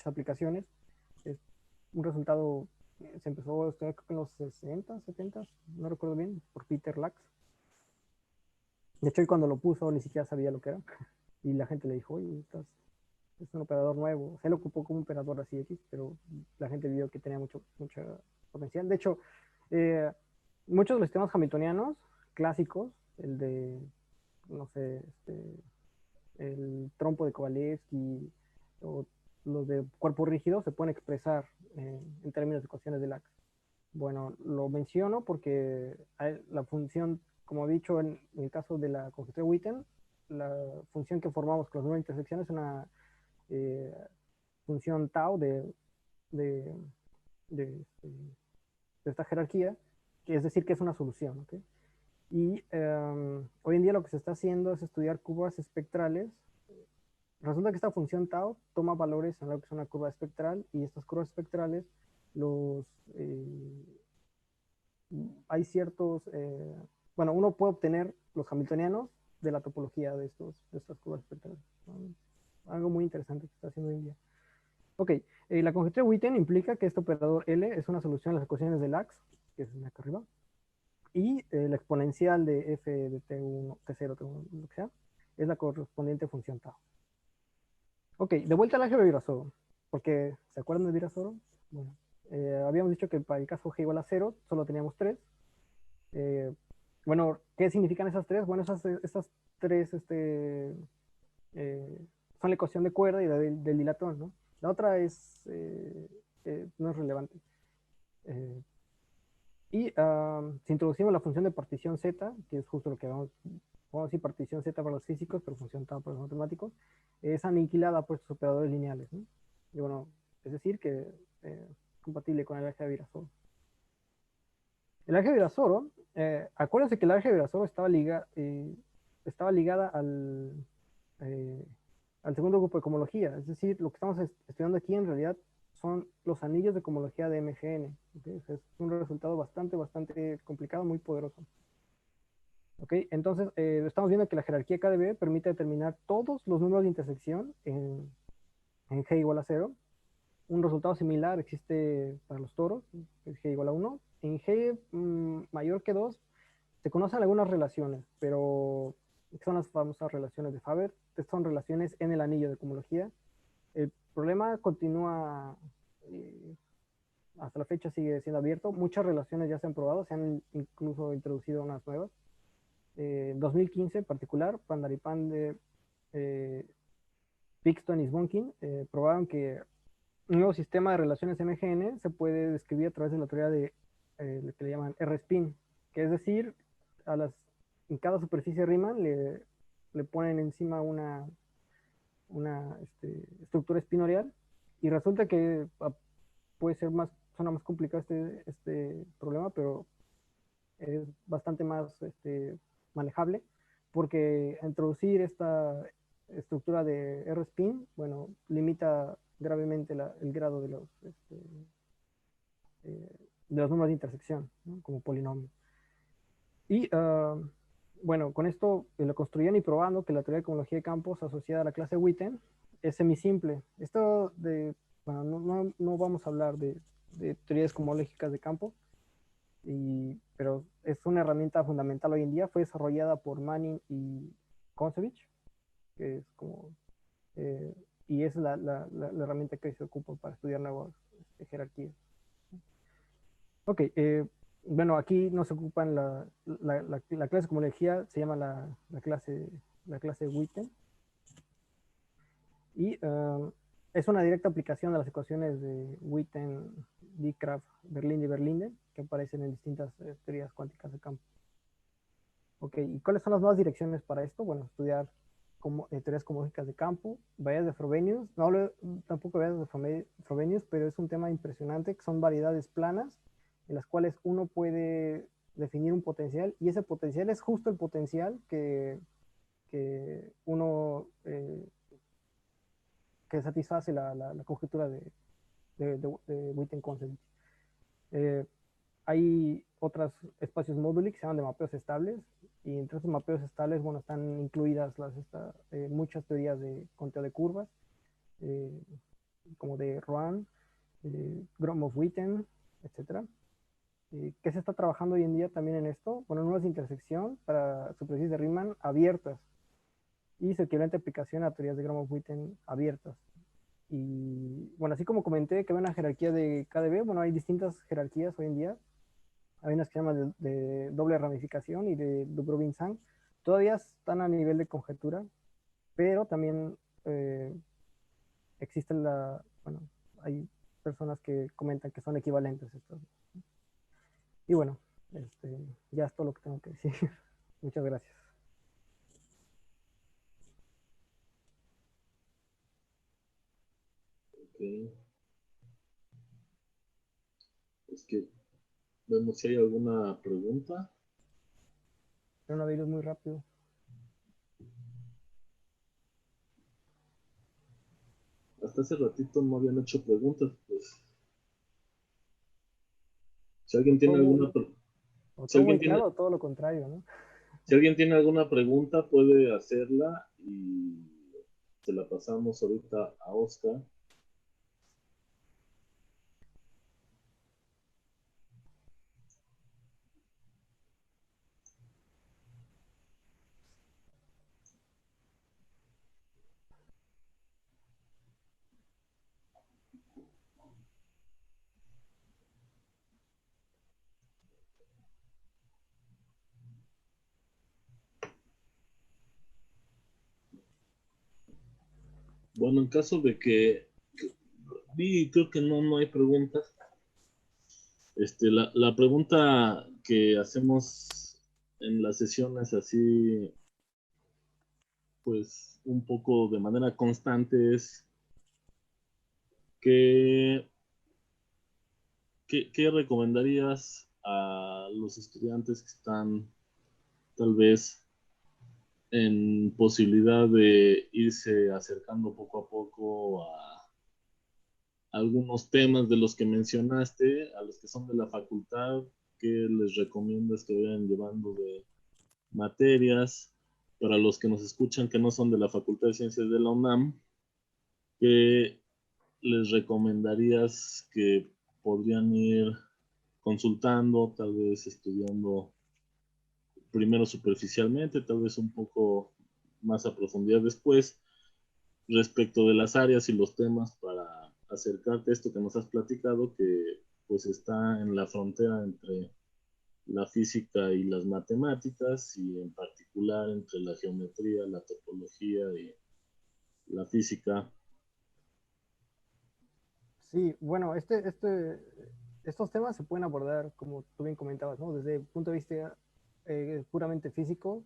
aplicaciones. Es un resultado, se empezó a estudiar creo que en los 60, 70, no recuerdo bien, por Peter Lax. De hecho, él cuando lo puso ni siquiera sabía lo que era. Y la gente le dijo, oye, es un operador nuevo. O sea, él lo ocupó como un operador así X, pero la gente vio que tenía mucho potencial. De hecho, muchos de los sistemas hamiltonianos clásicos, el de, no sé, el trompo de Kovalevsky o los de cuerpo rígido, se pueden expresar en términos de ecuaciones de Lax. Bueno, lo menciono porque la función, como he dicho, en el caso de la conjetura de Witten, la función que formamos con las nuevas intersecciones es una función tau de, de, de esta jerarquía, que es decir, que es una solución. ¿Okay? Y hoy en día lo que se está haciendo es estudiar curvas espectrales. Resulta que esta función tau toma valores en lo que es una curva espectral, y estas curvas espectrales, hay ciertos, bueno, uno puede obtener los hamiltonianos de la topología de estas curvas espectrales, ¿no? Algo muy interesante que está haciendo hoy en día. Ok, la conjetura de Witten implica que este operador L es una solución a las ecuaciones de Lax, que es acá arriba, y la exponencial de f de t1, t0, t1, lo que sea, es la correspondiente función tau. Ok, de vuelta al álgebra de Virasoro, porque ¿se acuerdan de Virasoro? Bueno, habíamos dicho que para el caso g igual a 0 solo teníamos 3. Bueno, ¿qué significan esas 3? Bueno, esas 3 son la ecuación de cuerda y del dilatón, ¿no? La otra no es relevante. Y si introducimos la función de partición z, que es justo lo que vamos a decir partición z para los físicos, pero función tau para los matemáticos, es aniquilada por estos operadores lineales, ¿no? Y bueno, es decir, que es compatible con el álgebra de Virasoro. El álgebra de Virasoro, acuérdense que el álgebra de Virasoro estaba ligada al segundo grupo de cohomología, es decir, lo que estamos estudiando aquí en realidad son los anillos de cohomología de MGN. ¿Okay? Es un resultado bastante complicado, muy poderoso. ¿Okay? Entonces, estamos viendo que la jerarquía KDB permite determinar todos los números de intersección en G igual a 0. Un resultado similar existe para los toros, es G igual a 1. En G mayor que 2 se conocen algunas relaciones, pero son las famosas relaciones de Faber. Estas son relaciones en el anillo de cohomología. El problema continúa, hasta la fecha sigue siendo abierto. Muchas relaciones ya se han probado, se han incluso introducido unas nuevas. En 2015 en particular, Pandaripande, Pixton y Zvonkin probaron que un nuevo sistema de relaciones MGN se puede describir a través de la teoría de lo que le llaman R-spin, que es decir, en cada superficie Riemann le ponen encima una estructura espinorial y resulta que puede ser suena más complicado este problema, pero es bastante más manejable, porque introducir esta estructura de R-spin, bueno, limita gravemente el grado de los números de intersección, ¿no? Como polinomio. Y bueno, con esto lo construyeron y probando que la teoría de cohomología de campos asociada a la clase Witten es semisimple. Esto bueno, no vamos a hablar de teorías cohomológicas de campo, pero es una herramienta fundamental hoy en día. Fue desarrollada por Manning y Kontsevich, que es como, y es la herramienta que se ocupa para estudiar nuevas jerarquías. Ok, bueno, aquí nos ocupan la clase de cohomología, se llama la clase Witten, y es una directa aplicación de las ecuaciones de Witten, Dirac, Berlin y Berlinde, que aparecen en distintas teorías cuánticas de campo. Ok, ¿y cuáles son las nuevas direcciones para esto? Bueno, estudiar teorías cohomológicas de campo, variedades de Frobenius. No hablo tampoco de variedades de Frobenius, pero es un tema impresionante, que son variedades planas en las cuales uno puede definir un potencial, y ese potencial es justo el potencial que uno que satisface la conjetura de Witten-Consevich. Hay otros espacios módulos que se llaman de mapeos estables, y entre esos mapeos estables, bueno, están incluidas muchas teorías de conteo de curvas, como de Rohan, Gromov-Witten, etc. ¿Qué se está trabajando hoy en día también en esto? Bueno, nuevas de intersección para superficies de Riemann abiertas y su equivalente aplicación a teorías de Gromov-Witten abiertas. Y bueno, así como comenté que hay una jerarquía de KDB, bueno, hay distintas jerarquías hoy en día. Hay unas que se llaman de doble ramificación y de Dubrovin-Sang. Todavía están a nivel de conjetura, pero también existen bueno, hay personas que comentan que son equivalentes estas. Y bueno, ya es todo lo que tengo que decir. Muchas gracias.
Ok. Es que vemos si hay alguna pregunta.
Coronavirus muy rápido.
Hasta hace ratito no habían hecho preguntas, pues. Si alguien tiene alguna,
O
si
todo
alguien
muy
tiene,
claro o todo lo contrario, ¿no?
si alguien tiene alguna pregunta, puede hacerla y se la pasamos ahorita a Oscar. Bueno, en caso de que vi, creo que no hay preguntas. La pregunta que hacemos en las sesiones así, pues un poco de manera constante es ¿qué, qué recomendarías a los estudiantes que están tal vez en posibilidad de irse acercando poco a poco algunos temas de los que mencionaste, a los que son de la facultad, ¿qué les recomiendas que vayan llevando de materias? Para los que nos escuchan que no son de la Facultad de Ciencias de la UNAM, ¿qué les recomendarías que podrían ir consultando, tal vez estudiando primero superficialmente, tal vez un poco más a profundidad después, respecto de las áreas y los temas para acercarte a esto que nos has platicado, que pues está en la frontera entre la física y las matemáticas y en particular entre la geometría, la topología y la física?
Sí, bueno, estos temas se pueden abordar, como tú bien comentabas, ¿no? Desde el punto de vista puramente físico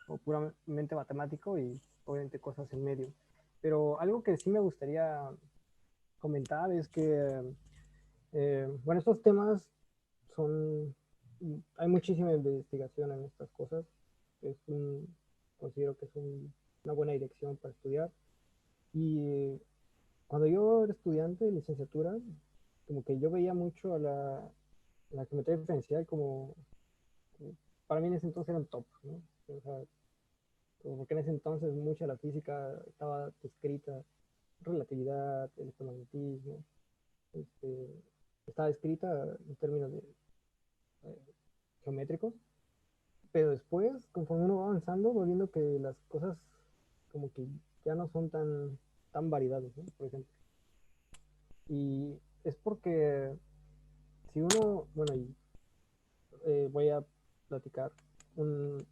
o puramente matemático y obviamente cosas en medio. Pero algo que sí me gustaría comentar es que, bueno, estos temas son, hay muchísima investigación en estas cosas. Es un, considero que es una buena dirección para estudiar. Y cuando yo era estudiante de licenciatura, como que yo veía mucho a la geometría diferencial como para mí en ese entonces era un top, ¿no? O sea, porque en ese entonces mucha de la física estaba descrita, relatividad, electromagnetismo, este, estaba escrita en términos de, eh, geométricos, pero después, conforme uno va avanzando, va viendo que las cosas como que ya no son tan variedades, ¿no? Por ejemplo. Y es porque si uno, bueno, y voy a platicar un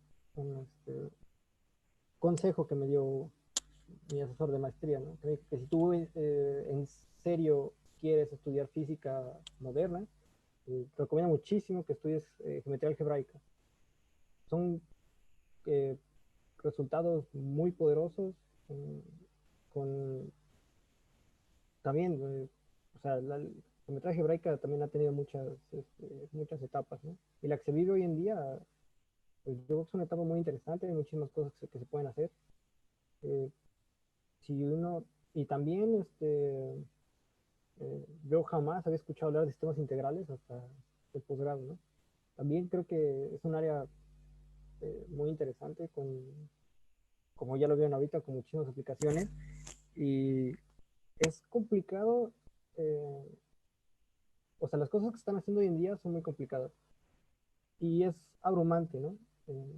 consejo que me dio mi asesor de maestría, ¿no? Que, que si tú en serio quieres estudiar física moderna, te recomiendo muchísimo que estudies geometría algebraica. Son eh, resultados muy poderosos eh, con también, o sea, la geometría algebraica también ha tenido muchas etapas, ¿no? Y la que se vive hoy en día, pues yo creo que es una etapa muy interesante, hay muchísimas cosas que se pueden hacer. Eh, si uno, y también yo jamás había escuchado hablar de sistemas integrales hasta el posgrado, ¿no? También creo que es un área muy interesante, como ya lo vieron ahorita, con muchísimas aplicaciones. Y es complicado, eh, o sea, las cosas que están haciendo hoy en día son muy complicadas. Y es abrumante, ¿no?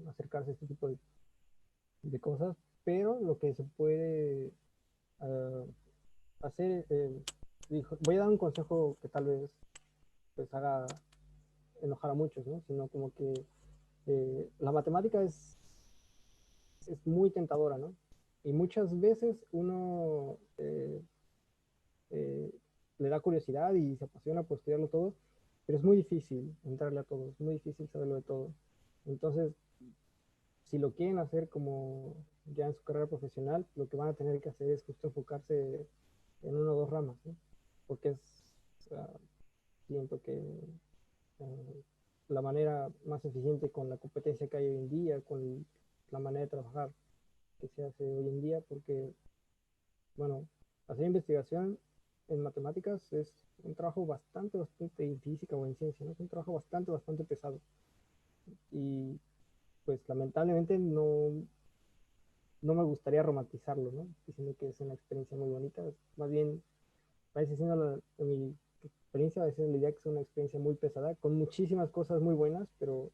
Acercarse a este tipo de cosas, pero lo que se puede uh, hacer, voy a dar un consejo que tal vez pues haga enojar a muchos, ¿no? Sino como que la matemática es muy tentadora, ¿no? Y muchas veces uno eh, le da curiosidad y se apasiona por estudiarlo todo, pero es muy difícil entrarle a todo, es muy difícil saberlo de todo. Entonces, si lo quieren hacer como ya en su carrera profesional, lo que van a tener que hacer es justo enfocarse en una o dos ramas, ¿no? Porque siento que la manera más eficiente con la competencia que hay hoy en día, con la manera de trabajar que se hace hoy en día, porque, bueno, hacer investigación en matemáticas es un trabajo bastante, en física o en ciencia, ¿no? Es un trabajo bastante pesado. Y pues lamentablemente no me gustaría romantizarlo, ¿no? Diciendo que es una experiencia muy bonita. Más bien, parece siendo mi experiencia, a veces la idea que es una experiencia muy pesada, con muchísimas cosas muy buenas, pero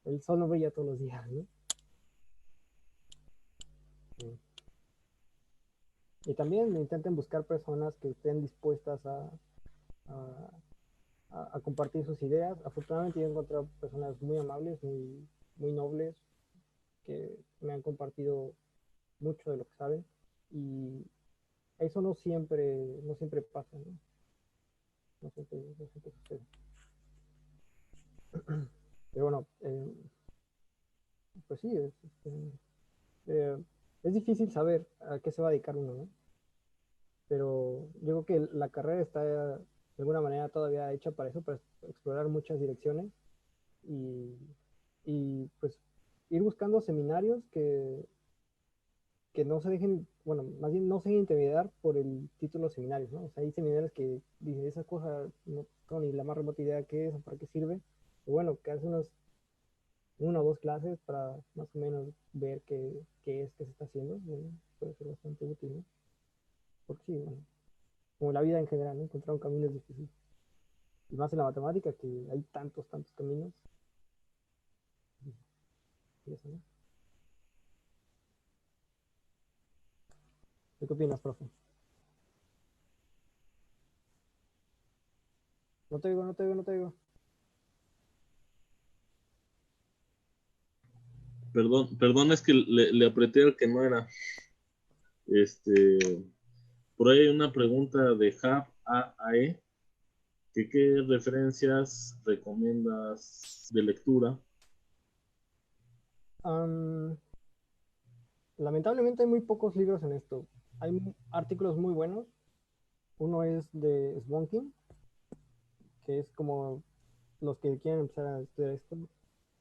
el sol no brilla todos los días, ¿no? Sí. Y también intenten buscar personas que estén dispuestas a, a compartir sus ideas. Afortunadamente yo he encontrado personas muy amables, muy nobles, que me han compartido mucho de lo que saben. Y eso no siempre pasa, ¿no? No siempre sucede. Pero bueno, pues sí, eh, es difícil saber a qué se va a dedicar uno, ¿no? Pero yo creo que la carrera está de alguna manera todavía hecha para eso, para explorar muchas direcciones y, y pues ir buscando seminarios que no se dejen, bueno, más bien no se dejen intimidar por el título de seminarios, ¿no? O sea, hay seminarios que dicen, esa cosa no tengo ni la más remota idea qué es o para qué sirve. Y bueno, que hace unos una o dos clases para más o menos ver qué es que se está haciendo. Bueno, puede ser bastante útil, ¿no? Porque sí, bueno, como la vida en general, ¿no? Encontrar un camino es difícil. Y más en la matemática, que hay tantos caminos. Y eso, ¿no? ¿Qué opinas, profe? No te digo, no te digo, no te digo.
Perdón, es que le apreté al que no era. Este, por ahí hay una pregunta de Jav AAE, que qué referencias recomiendas de lectura.
Um, Lamentablemente hay muy pocos libros en esto. Hay artículos muy buenos. Uno es de Svonkin, que es como los que quieren empezar a estudiar esto.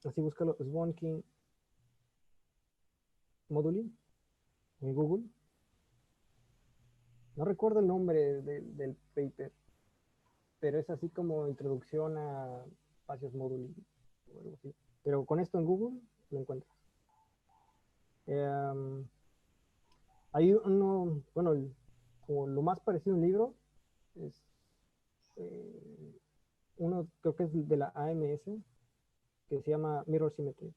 Así búscalo, Svonkin Moduli en Google. No recuerdo el nombre del paper, pero es así como introducción a espacios Moduli o algo así. Pero con esto en Google lo encuentras. Eh, Hay uno, bueno, como lo más parecido a un libro es eh, uno, creo que es de la AMS, que se llama Mirror Symmetry.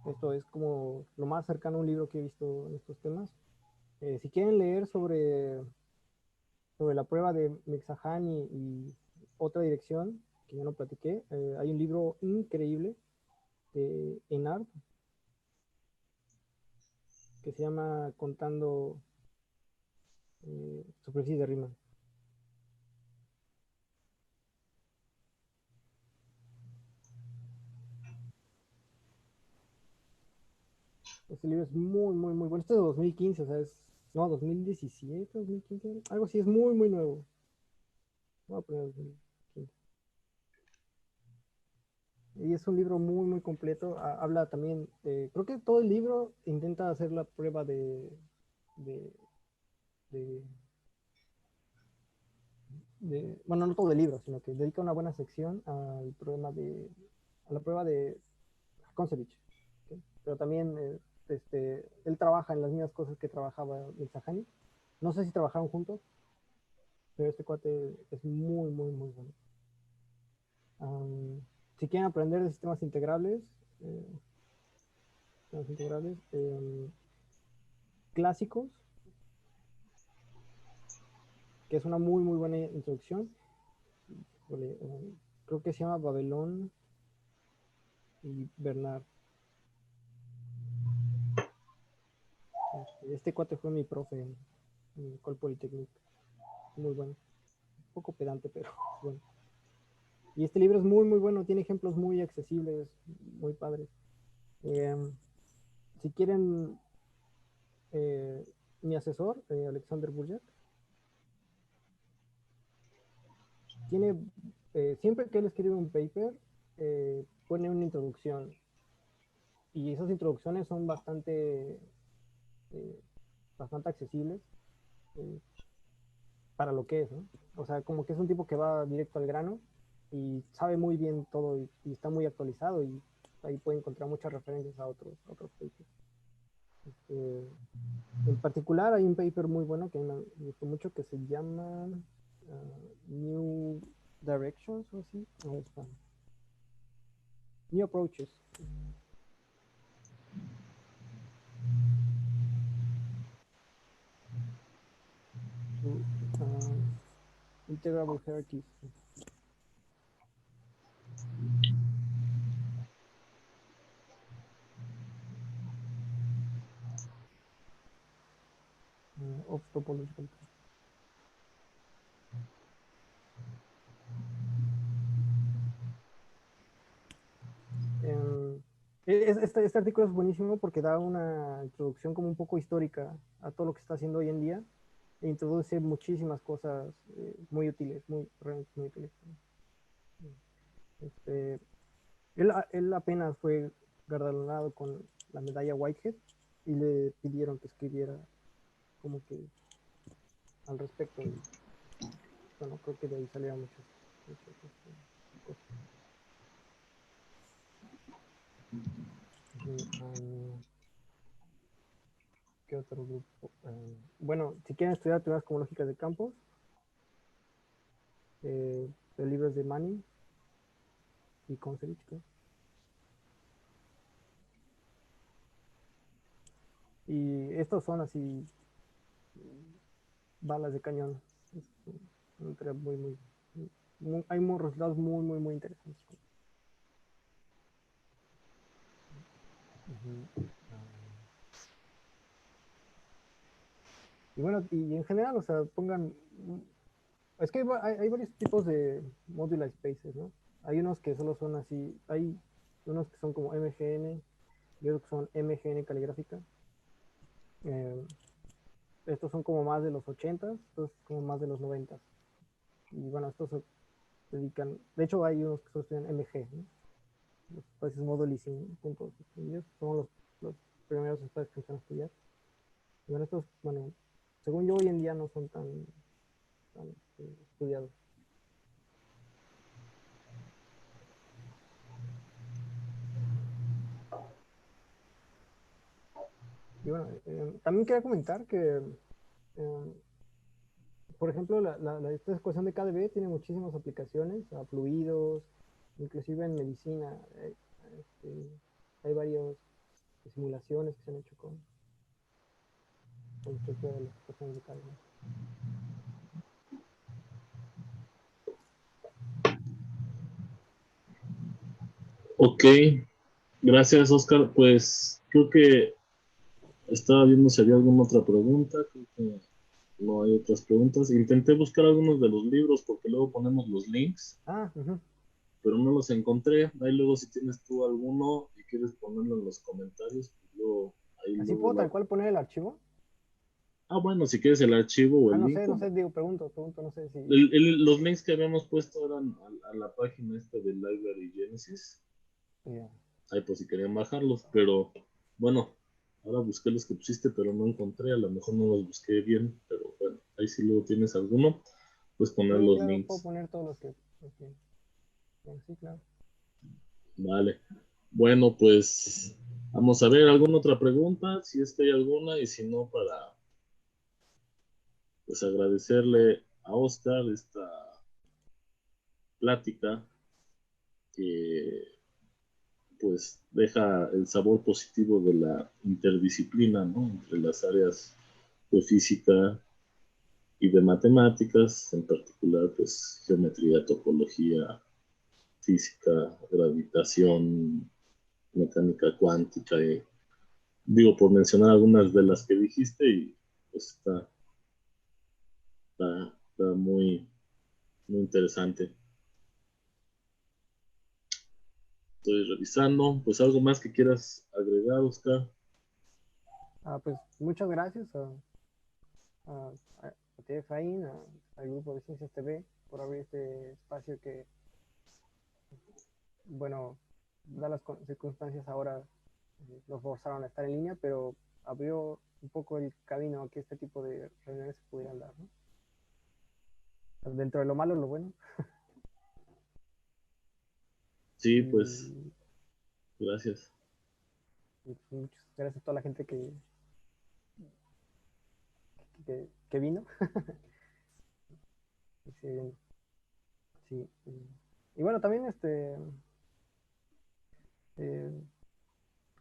Esto es como lo más cercano a un libro que he visto en estos temas. Si quieren leer sobre la prueba de Mixahani y otra dirección que ya no platiqué, hay un libro increíble de Enard que se llama Contando superficies de Riemann. Este libro es muy bueno. Este es de 2015, o sea, no, 2017, 2015, algo así, es muy nuevo. Voy a poner 2015. Y es un libro muy completo. Habla también, creo que todo el libro intenta hacer la prueba de, de, bueno, no todo el libro, sino que dedica una buena sección al problema a la prueba de Kontsevich. ¿Okay? Pero también él trabaja en las mismas cosas que trabajaba el Sahani. No sé si trabajaron juntos, pero este cuate es muy bueno. Um, si quieren aprender de eh, sistemas integrales clásicos, que es una muy buena introducción, creo que se llama Babelón y Bernard. Este cuate fue mi profe en el Col Polytechnic. Muy bueno. Un poco pedante, pero bueno. Y este libro es muy bueno, tiene ejemplos muy accesibles, muy padres. Eh, si quieren, eh, mi asesor, Alexander Burjak, tiene, siempre que él escribe un paper, pone una introducción. Y esas introducciones son eh, bastante accesibles eh, para lo que es, ¿no? O sea, como que es un tipo que va directo al grano y sabe muy bien todo y está muy actualizado y ahí puede encontrar muchas referencias a otros papers. En particular hay un paper muy bueno que me gustó mucho que se llama New Directions o así. Ahí está. New Approaches. To Integrable Hierarchies. Of Topological. Eh, este artículo es buenísimo porque da una introducción como un poco histórica a todo lo que está haciendo hoy en día e introduce muchísimas cosas muy útiles, realmente muy útiles. Este, Él apenas fue galardonado con la medalla Whitehead y le pidieron que escribiera como que al respecto. Y, bueno, creo que de ahí salieron muchas cosas. ¿Qué otro grupo? Bueno, si quieren estudiar teorías cosmológicas de campos, de libros de Manning y Konsevich, creo. Y estos son así balas de cañón. Es una teoría hay resultados muy interesantes. Uh-huh. Y bueno, y en general, o sea, pongan. Es que hay varios tipos de modular spaces, ¿no? Hay unos que solo son así, hay unos que son como MGN y otros que son MGN caligráfica. Eh, Estos son como más de los 80, estos como más de los 90. Y bueno, estos se dedican, de hecho hay unos que solo estudian MG, ¿no? Los espacios modulicing puntos ellos son los primeros espacios que se van a estudiar. Y bueno, estos, bueno, según yo hoy en día no son tan estudiados. Y bueno, también quería comentar que, eh, por ejemplo, esta ecuación de KdV tiene muchísimas aplicaciones a fluidos, inclusive en medicina. Este, hay varias simulaciones que se han hecho con estructura de las ecuaciones de KdV.
Ok, gracias Oscar. Pues creo que estaba viendo si había alguna otra pregunta. Creo que no hay otras preguntas. Intenté buscar algunos de los libros porque luego ponemos los links,
Ah, uh-huh.
pero no los encontré. Ahí luego si tienes tú alguno y quieres ponerlo en los comentarios, pues luego ahí
¿Así
luego
puedo tal cual poner el archivo?
Ah, bueno, si quieres el archivo o
Ah,
el
no
link,
sé, no sé,
como
digo, pregunto, no sé si...
los links que habíamos puesto eran a la página esta de Library Genesis.
Yeah.
Ahí por si querían bajarlos, pero bueno, ahora busqué los que pusiste, pero no encontré, a lo mejor no los busqué bien, pero bueno, ahí si luego tienes alguno, pues poner
Sí,
los
claro, puedo
links.
poner todos sí, claro.
Vale. Bueno, pues vamos a ver alguna otra pregunta, si es que hay alguna, y si no, para pues agradecerle a Oscar esta plática que pues deja el sabor positivo de la interdisciplina, ¿no? Entre las áreas de física y de matemáticas, en particular, pues geometría, topología, física, gravitación, mecánica cuántica, y, digo, por mencionar algunas de las que dijiste, y pues está muy interesante. Estoy revisando, pues algo más que quieras agregar, Oscar.
Pues muchas gracias a, a ti, Efraín, al grupo de Ciencias TV, por abrir este espacio que, bueno, dadas las circunstancias ahora, nos forzaron a estar en línea, pero abrió un poco el camino a que este tipo de reuniones se pudieran dar, ¿no? Dentro de lo malo, lo bueno.
Sí, pues
Y,
gracias.
y pues, muchas gracias a toda la gente que vino. Sí, sí. Y bueno, también eh,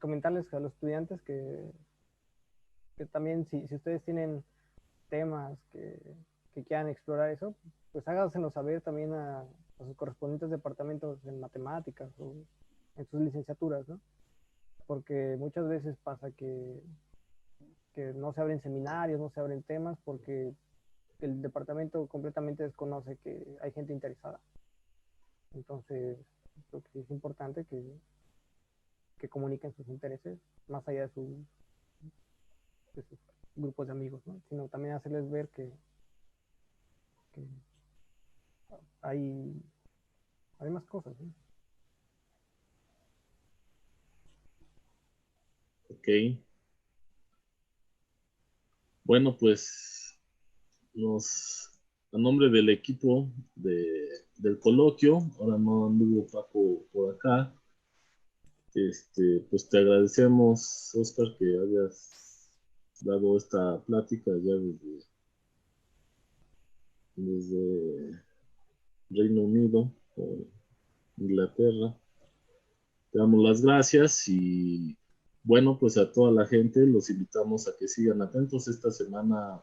comentarles a los estudiantes que también si ustedes tienen temas que quieran explorar eso, pues háganselo saber también a sus correspondientes departamentos en matemáticas o en sus licenciaturas, ¿no? Porque muchas veces pasa que no se abren seminarios, no se abren temas porque el departamento completamente desconoce que hay gente interesada. Entonces, creo que sí es importante que comuniquen sus intereses más allá de sus grupos de amigos, ¿no? Sino también hacerles ver que hay, hay más cosas, ¿no?
Ok. Bueno, pues a nombre del equipo del coloquio, ahora no anduvo Paco por acá, pues te agradecemos, Oscar, que hayas dado esta plática ya desde Reino Unido o Inglaterra. Te damos las gracias y bueno, pues a toda la gente los invitamos a que sigan atentos. Esta semana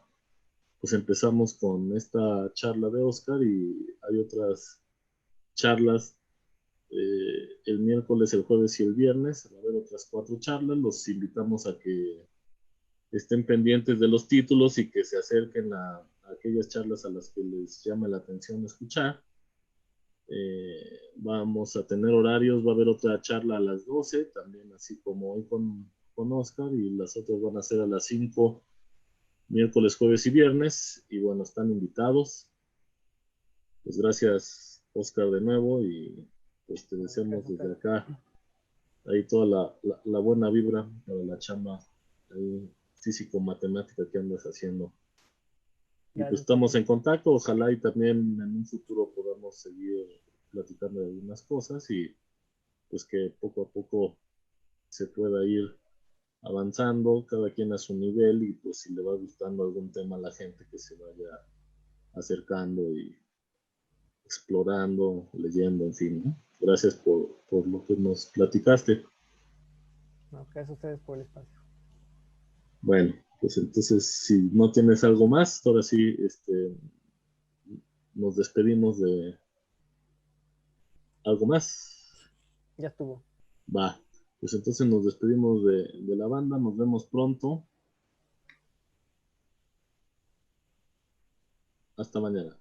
pues empezamos con esta charla de Oscar y hay otras charlas el miércoles, el jueves y el viernes. Va a haber otras 4 charlas. Los invitamos a que estén pendientes de los títulos y que se acerquen a aquellas charlas a las que les llame la atención escuchar. Vamos a tener horarios, va a haber otra charla a las 12, también así como hoy con Oscar, y las otras van a ser a las 5, miércoles, jueves y viernes, y bueno, están invitados. Pues gracias, Oscar, de nuevo, y pues te deseamos desde acá ahí toda la buena vibra para la chamba físico-matemática que andas haciendo. Y pues estamos en contacto, ojalá y también en un futuro podamos seguir platicando de algunas cosas y pues que poco a poco se pueda ir avanzando, cada quien a su nivel y pues si le va gustando algún tema a la gente que se vaya acercando y explorando, leyendo, en fin, ¿no? Gracias por lo que nos platicaste.
No, gracias a ustedes por el espacio.
Bueno, pues entonces si no tienes algo más, ahora sí, nos despedimos de algo más.
Ya estuvo.
Va, pues entonces nos despedimos de la banda, nos vemos pronto. Hasta mañana.